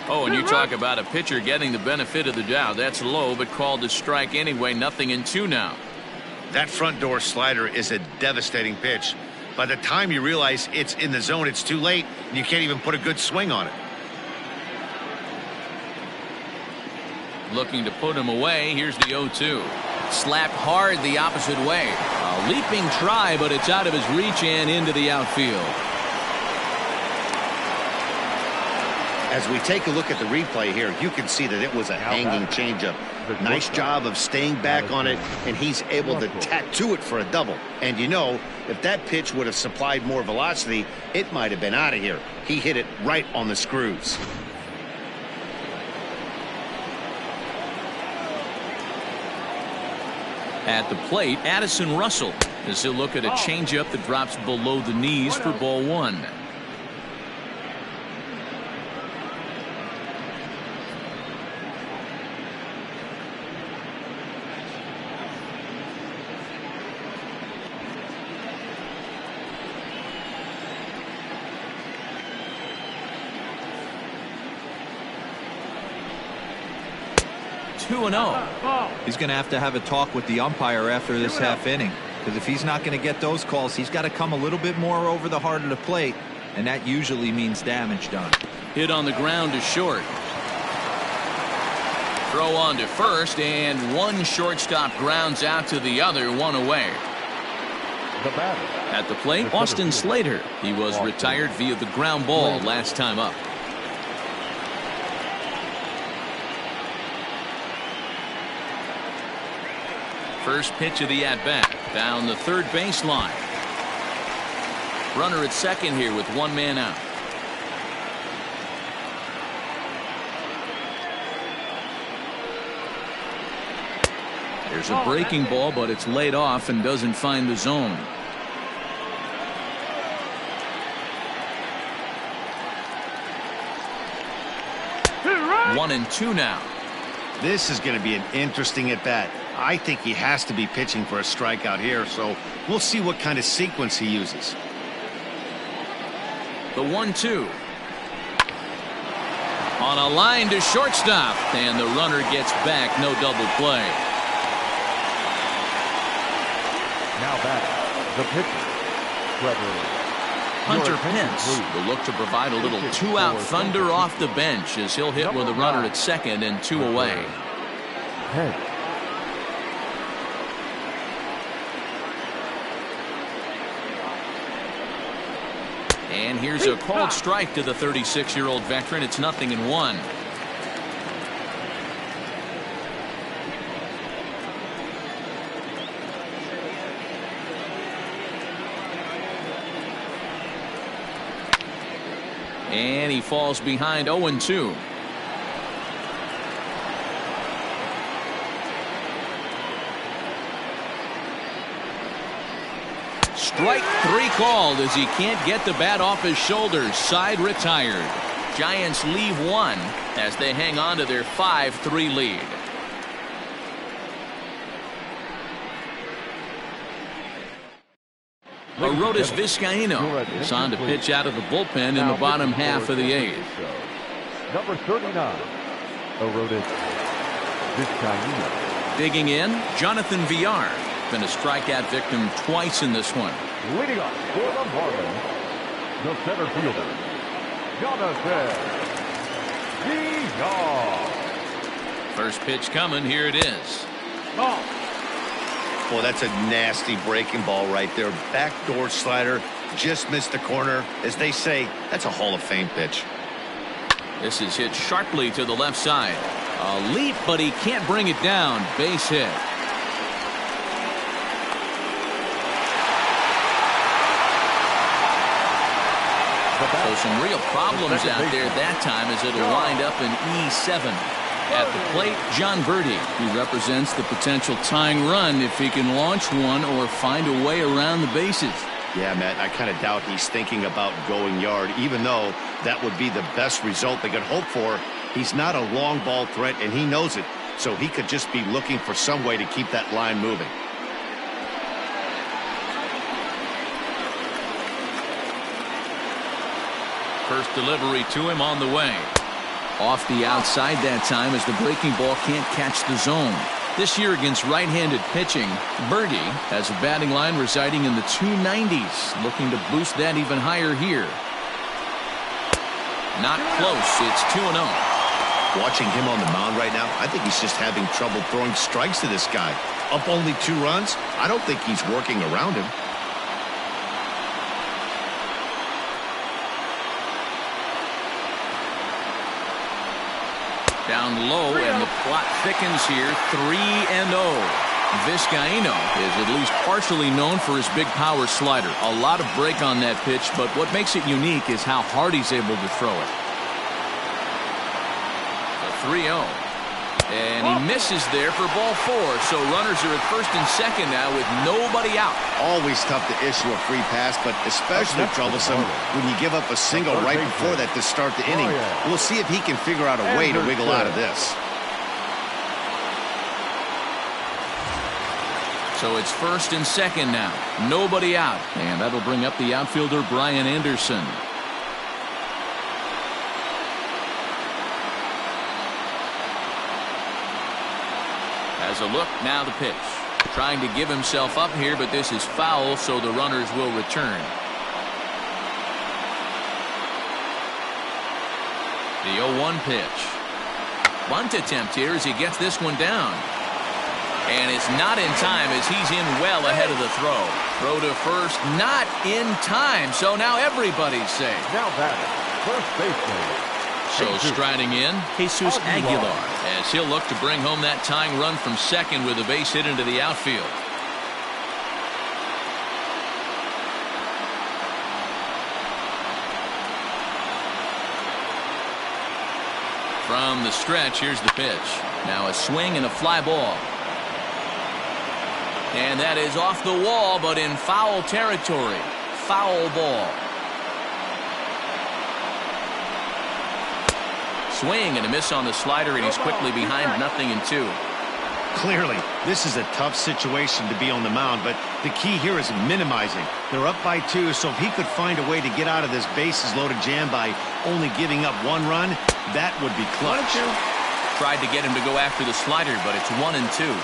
Oh, and you talk about a pitcher getting the benefit of the doubt. That's low, but called a strike anyway. 0-2 now.
That front door slider is a devastating pitch. By the time you realize it's in the zone, it's too late, and you can't even put a good swing on it.
Looking to put him away. Here's the 0-2. Slapped hard the opposite way. A leaping try, but it's out of his reach and into the outfield.
As we take a look at the replay here, you can see that it was a hanging changeup. Nice job of staying back on it, and he's able to tattoo it for a double. And you know, if that pitch would have supplied more velocity, it might have been out of here. He hit it right on the screws.
At the plate, Addison Russell as he'll look at a changeup that drops below the knees for ball one. 2-0.
Ball.
He's going to have a talk with the umpire after this half inning, because if he's not going to get those calls, he's got to come a little bit more over the heart of the plate, and that usually means damage done.
Hit on the ground to short. Throw on to first, and one shortstop grounds out to the other, one away.
The batter.
At the plate, Austin Slater. He was retired via the ground ball last time up. First pitch of the at-bat, down the third baseline. Runner at second here with one man out. There's a breaking ball, but it's laid off and doesn't find the zone. One and two now.
This is going to be an interesting at-bat. I think he has to be pitching for a strikeout here, so we'll see what kind of sequence he uses.
The 1-2. On a line to shortstop, and the runner gets back. No double play.
Now batting, the pitcher,
Hunter Pence will look to provide a little two-out thunder off the bench as he'll hit with a runner at second and two away. And here's a called strike to the 36-year-old veteran. It's 0-1. And he falls behind 0-2. Strike three called as he can't get the bat off his shoulders. Side retired. Giants leave one as they hang on to their 5-3 lead. Arodys Vizcaíno is on to pitch out of the bullpen in the bottom half of the eighth.
Number 39, Arodys Vizcaíno.
Digging in, Jonathan Villar. Been a strikeout victim twice in this one.
Leading off for the Marlins, the center fielder, Jonathan Villar.
First pitch coming. Here it is.
Ball.
Boy, that's a nasty breaking ball right there. Backdoor slider, just missed the corner. As they say, that's a Hall of Fame pitch.
This is hit sharply to the left side. A leap, but he can't bring it down. Base hit. So some real problems out there that time as it'll wind up in E7. At the plate, John Birdie. He represents the potential tying run if he can launch one or find a way around the bases.
Yeah, Matt, I kind of doubt he's thinking about going yard, even though that would be the best result they could hope for. He's not a long ball threat, and he knows it, so he could just be looking for some way to keep that line moving.
First delivery to him on the way. Off the outside that time as the breaking ball can't catch the zone. This year against right-handed pitching, Birdie has a batting line residing in the 290s, looking to boost that even higher here. Not close. It's 2-0.
Watching him on the mound right now, I think he's just having trouble throwing strikes to this guy. Up only 2 runs, I don't think he's working around him.
Down low, and the plot thickens here. 3-0. Vizcaíno is at least partially known for his big power slider. A lot of break on that pitch, but what makes it unique is how hard he's able to throw it. A 3-0. And he misses there for ball 4. So runners are at first and second now with nobody out.
Always tough to issue a free pass, but especially troublesome when you give up a single right before that to start the inning. We'll see if he can figure out a way to wiggle out of this.
So it's first and second now. Nobody out. And that'll bring up the outfielder Brian Anderson. Has a look, now the pitch. Trying to give himself up here, but this is foul, so the runners will return. The 0-1 pitch. Bunt attempt here as he gets this one down. And it's not in time as he's in well ahead of the throw. Throw to first, not in time. So now everybody's safe.
Now batting, first baseman.
So striding in, Jesus Aguilar, as he'll look to bring home that tying run from second with a base hit into the outfield. From the stretch, here's the pitch. Now a swing and a fly ball. And that is off the wall, but in foul territory. Foul ball. Swing and a miss on the slider, and he's quickly behind 0-2.
Clearly, this is a tough situation to be on the mound, but the key here is minimizing. They're up by 2, so if he could find a way to get out of this bases-loaded jam by only giving up 1 run, that would be clutch.
Tried to get him to go after the slider, but it's 1-2.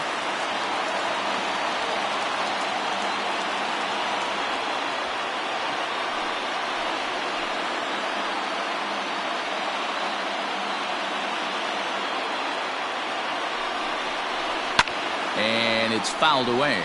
And it's fouled away.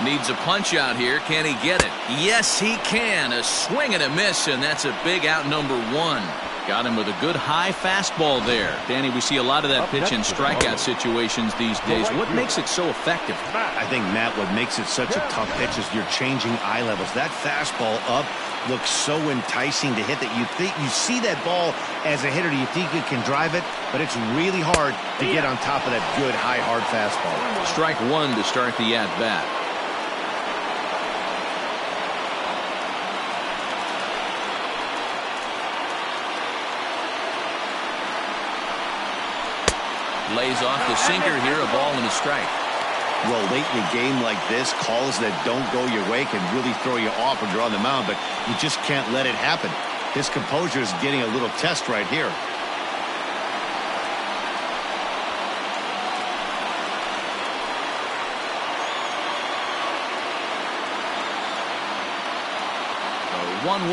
Needs a punch out here. Can he get it? Yes, he can. A swing and a miss, and that's a big out, number 1. Got him with a good high fastball there. Danny, we see a lot of that pitch in strikeout situations these days. What makes it so effective?
I think, Matt, what makes it such a tough pitch is you're changing eye levels. That fastball up looks so enticing to hit that you think you see that ball as a hitter, you think you can drive it, but it's really hard to get on top of that good high hard fastball.
Strike 1 to start the at bat. Lays off the sinker here, a ball and a strike.
Well, late in a game like this, calls that don't go your way can really throw you off when you're on the mound, but you just can't let it happen. His composure is getting a little test right here.
So 1-1.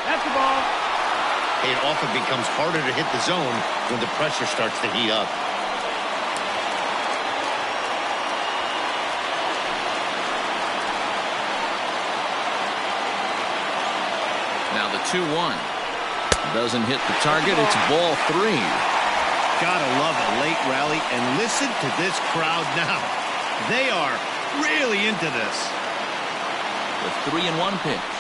That's the ball.
It often becomes harder to hit the zone when the pressure starts to heat up.
Now the 2-1. Doesn't hit the target. It's ball 3.
Gotta love a late rally, and listen to this crowd now. They are really into this.
The 3-1 pitch.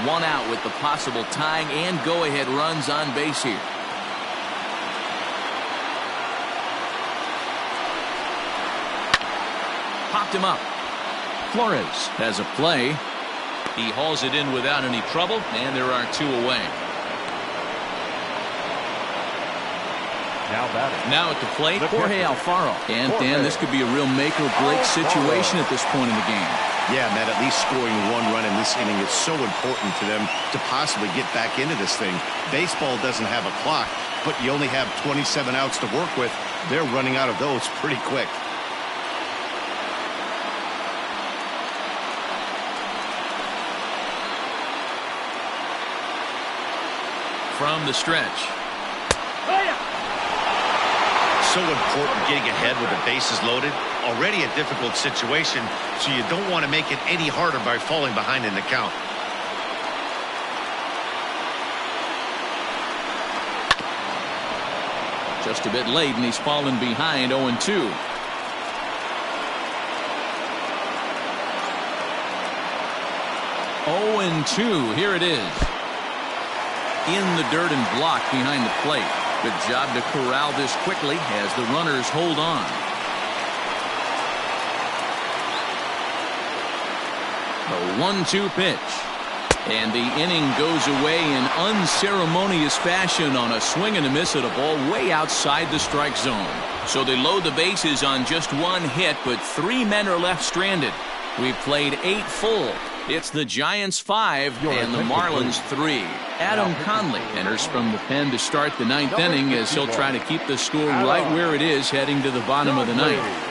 1 out with the possible tying and go-ahead runs on base here. Popped him up. Flores has a play. He hauls it in without any trouble, and there are 2 away. Now at the plate, Jorge Alfaro. And Dan, this could be a real make-or-break situation at this point in the game.
Yeah, Matt, at least scoring 1 run in this inning is so important to them to possibly get back into this thing. Baseball doesn't have a clock, but you only have 27 outs to work with. They're running out of those pretty quick.
From the stretch.
Oh, yeah.
So important getting ahead with the bases loaded. Already a difficult situation, so you don't want to make it any harder by falling behind in the count.
Just a bit late, and he's fallen behind 0-2. Here it is. In the dirt and blocked behind the plate. Good job to corral this quickly as the runners hold on. The 1-2 pitch. And the inning goes away in unceremonious fashion on a swing and a miss at a ball way outside the strike zone. So they load the bases on just 1 hit, but 3 men are left stranded. We've played 8 full. It's the Giants 5 and the Marlins 3. Adam Conley enters from the pen to start the 9th inning as he'll try to keep the score right where it is heading to the bottom of the 9th.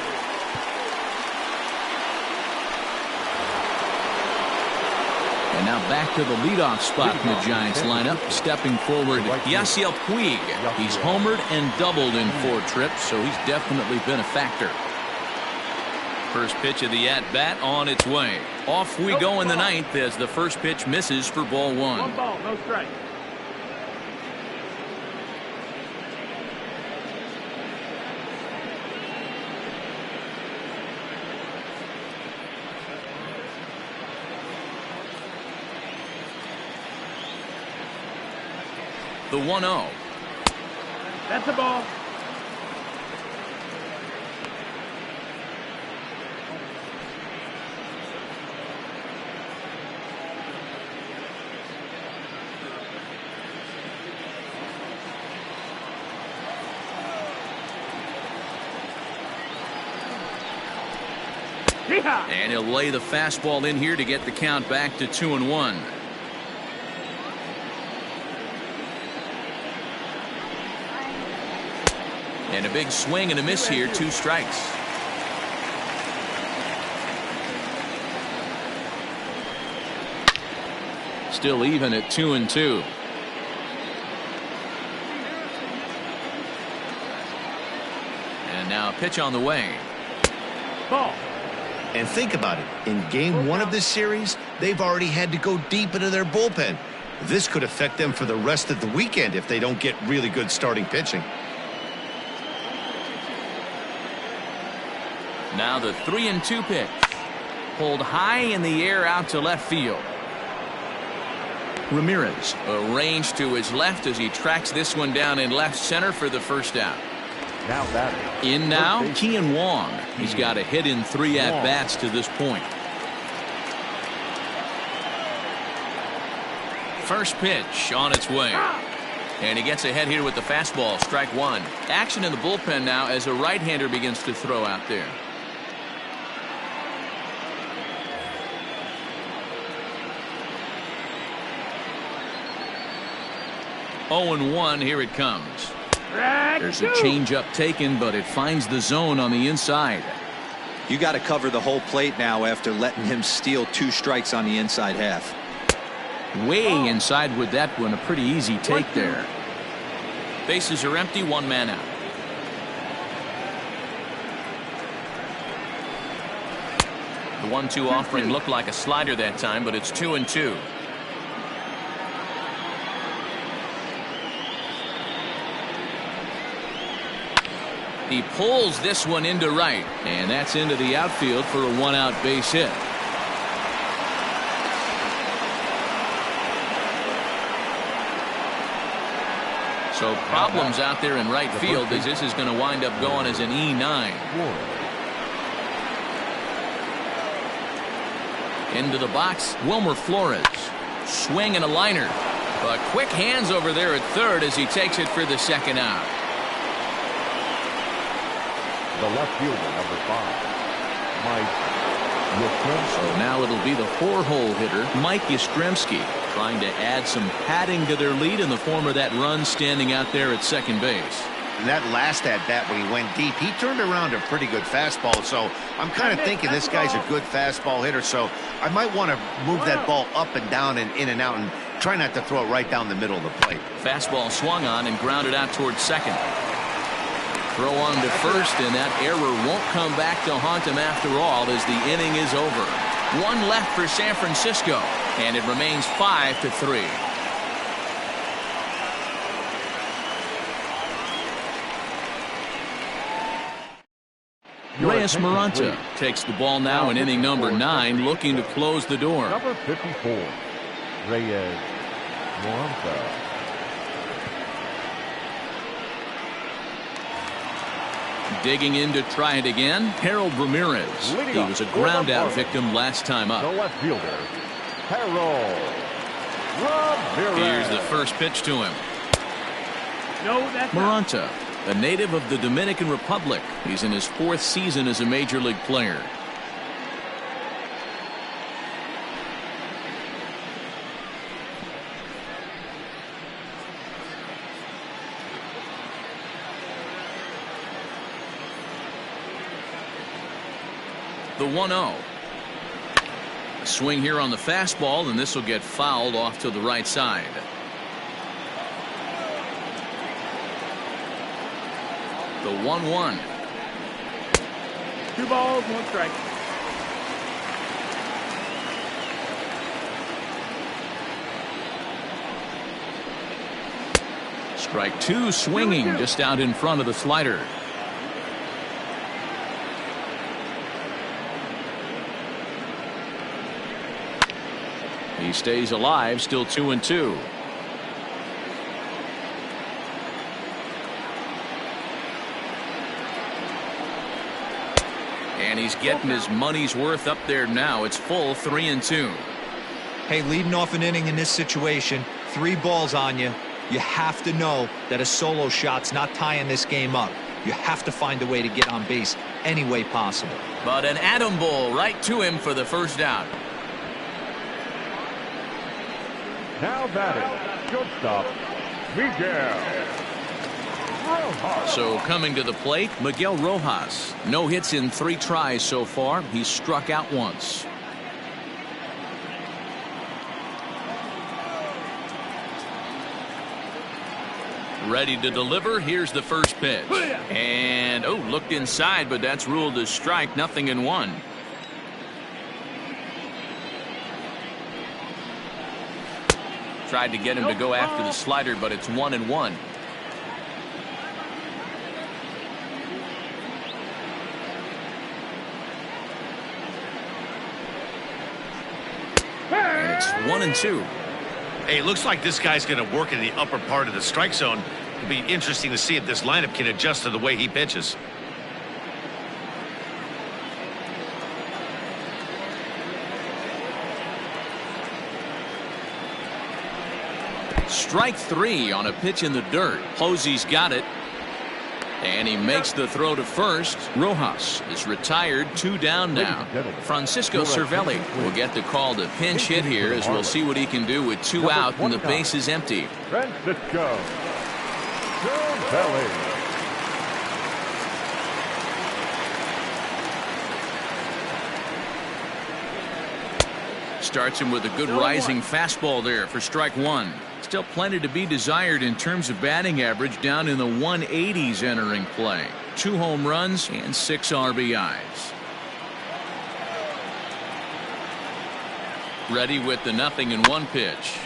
And now back to the leadoff spot in the Giants lineup. Stepping forward, Yasiel Puig. He's homered and doubled in 4 trips, so he's definitely been a factor. First pitch of the at-bat on its way. Off we go in the 9th as the first pitch misses for ball 1.
1 ball, no strike.
The 1-0.
That's a ball.
And he'll lay the fastball in here to get the count back to 2-1. And a big swing and a miss here, 2 strikes. Still even at 2-2. And now a pitch on the way.
Ball.
And think about it. In game 1 of this series, they've already had to go deep into their bullpen. This could affect them for the rest of the weekend if they don't get really good starting pitching.
Now the 3-2 pitch. Pulled high in the air out to left field. Ramirez arranged to his left as he tracks this one down in left center for the first out.
Now batting.
In now, Kian Wong. He's got a hit in 3 at-bats to this point. First pitch on its way. And he gets ahead here with the fastball, strike 1. Action in the bullpen now as a right-hander begins to throw out there. Oh, 0-1, here it comes. There's a changeup taken, but it finds the zone on the inside.
You got to cover the whole plate now after letting him steal 2 strikes on the inside half.
Way inside with that one, a pretty easy take there. Bases are empty, 1 man out. The 1-2 offering looked like a slider that time, but it's 2-2. He pulls this one into right, and that's into the outfield for a 1-out base hit. So problems out there in right field as this is going to wind up going as an E9. Into the box, Wilmer Flores. Swing and a liner. But quick hands over there at third as he takes it for the 2nd out.
The left fielder, number 5, Mike Yastrzemski.
So now it'll be the 4-hole hitter, Mike Yastrzemski, trying to add some padding to their lead in the form of that run standing out there at second base.
And that last at-bat when he went deep, he turned around a pretty good fastball. So I'm kind of thinking this guy's a good fastball hitter. So I might want to move that ball up and down and in and out and try not to throw it right down the middle of the plate.
Fastball swung on and grounded out towards second. Throw on to first, and that error won't come back to haunt him after all as the inning is over. 1 left for San Francisco, and it remains 5-3. Reyes Maranta takes the ball now in inning number 9, looking to close the door.
Number 54, Reyes Maranta.
Digging in to try it again, Harold Ramirez. He was a ground-out victim last time up.
The left fielder, Harold Ramirez.
Here's the first pitch to him.
No, that's
Maranta, a native of the Dominican Republic. He's in his 4th season as a major league player. The 1-0. A swing here on the fastball, and this will get fouled off to the right side. The 1-1.
2 balls, 1 strike.
Strike 2 swinging just out in front of the slider. He stays alive, still 2-2. And he's getting his money's worth up there now. It's full 3-2.
Hey, leading off an inning in this situation, 3 balls on you. You have to know that a solo shot's not tying this game up. You have to find a way to get on base any way possible.
But an atom ball right to him for the first out.
Now batting, shortstop, Miguel Rojas.
So coming to the plate, Miguel Rojas. No hits in 3 tries so far. He's struck out once. Ready to deliver. Here's the first pitch. And, looked inside, but that's ruled a strike. 0-1. Tried to get him to go after the slider, but it's 1-1. And it's 1-2.
Hey, it looks like this guy's going to work in the upper part of the strike zone. It'll be interesting to see if this lineup can adjust to the way he pitches.
Strike 3 on a pitch in the dirt. Posey's got it. And he makes the throw to first. Rojas is retired, 2 down now. Francisco Cervelli will get the call to pinch hit here, as we'll see what he can do with 2 out and the base is empty.
Francisco Cervelli.
Starts him with a good rising fastball there for strike 1. Still plenty to be desired in terms of batting average, down in the 180s entering play. 2 home runs and 6 RBIs. Ready with the 0-1 pitch.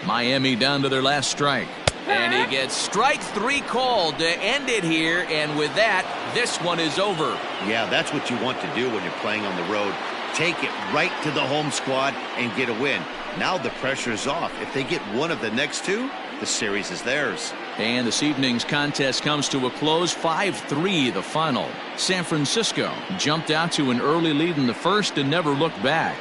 Miami down to their last strike. And he gets strike 3 called to end it here, and with that, this one is over.
Yeah, that's what you want to do when you're playing on the road. Take it right to the home squad and get a win. Now the pressure is off. If they get one of the next 2, the series is theirs.
And this evening's contest comes to a close, 5-3 the final. San Francisco jumped out to an early lead in the first and never looked back.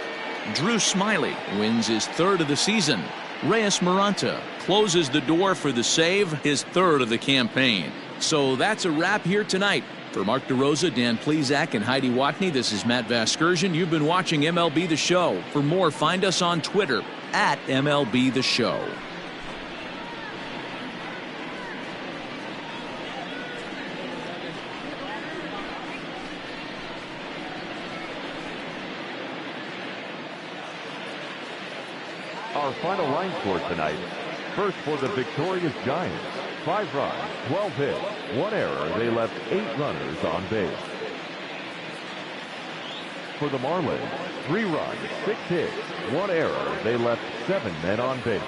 Drew Smyly wins his 3rd of the season. Reyes Maranta closes the door for the save, his 3rd of the campaign. So that's a wrap here tonight. For Mark DeRosa, Dan Plesac, and Heidi Watney, this is Matt Vasgersian. You've been watching MLB The Show. For more, find us on Twitter at MLB The Show.
Our final line score tonight. First for the victorious Giants. 5 runs, 12 hits, 1 error. They left 8 runners on base. For the Marlins, 3 runs, 6 hits, 1 error. They left 7 men on base.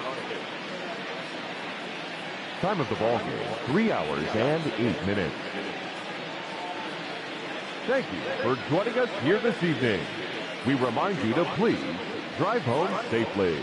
Time of the ball game, 3 hours and 8 minutes. Thank you for joining us here this evening. We remind you to please drive home safely.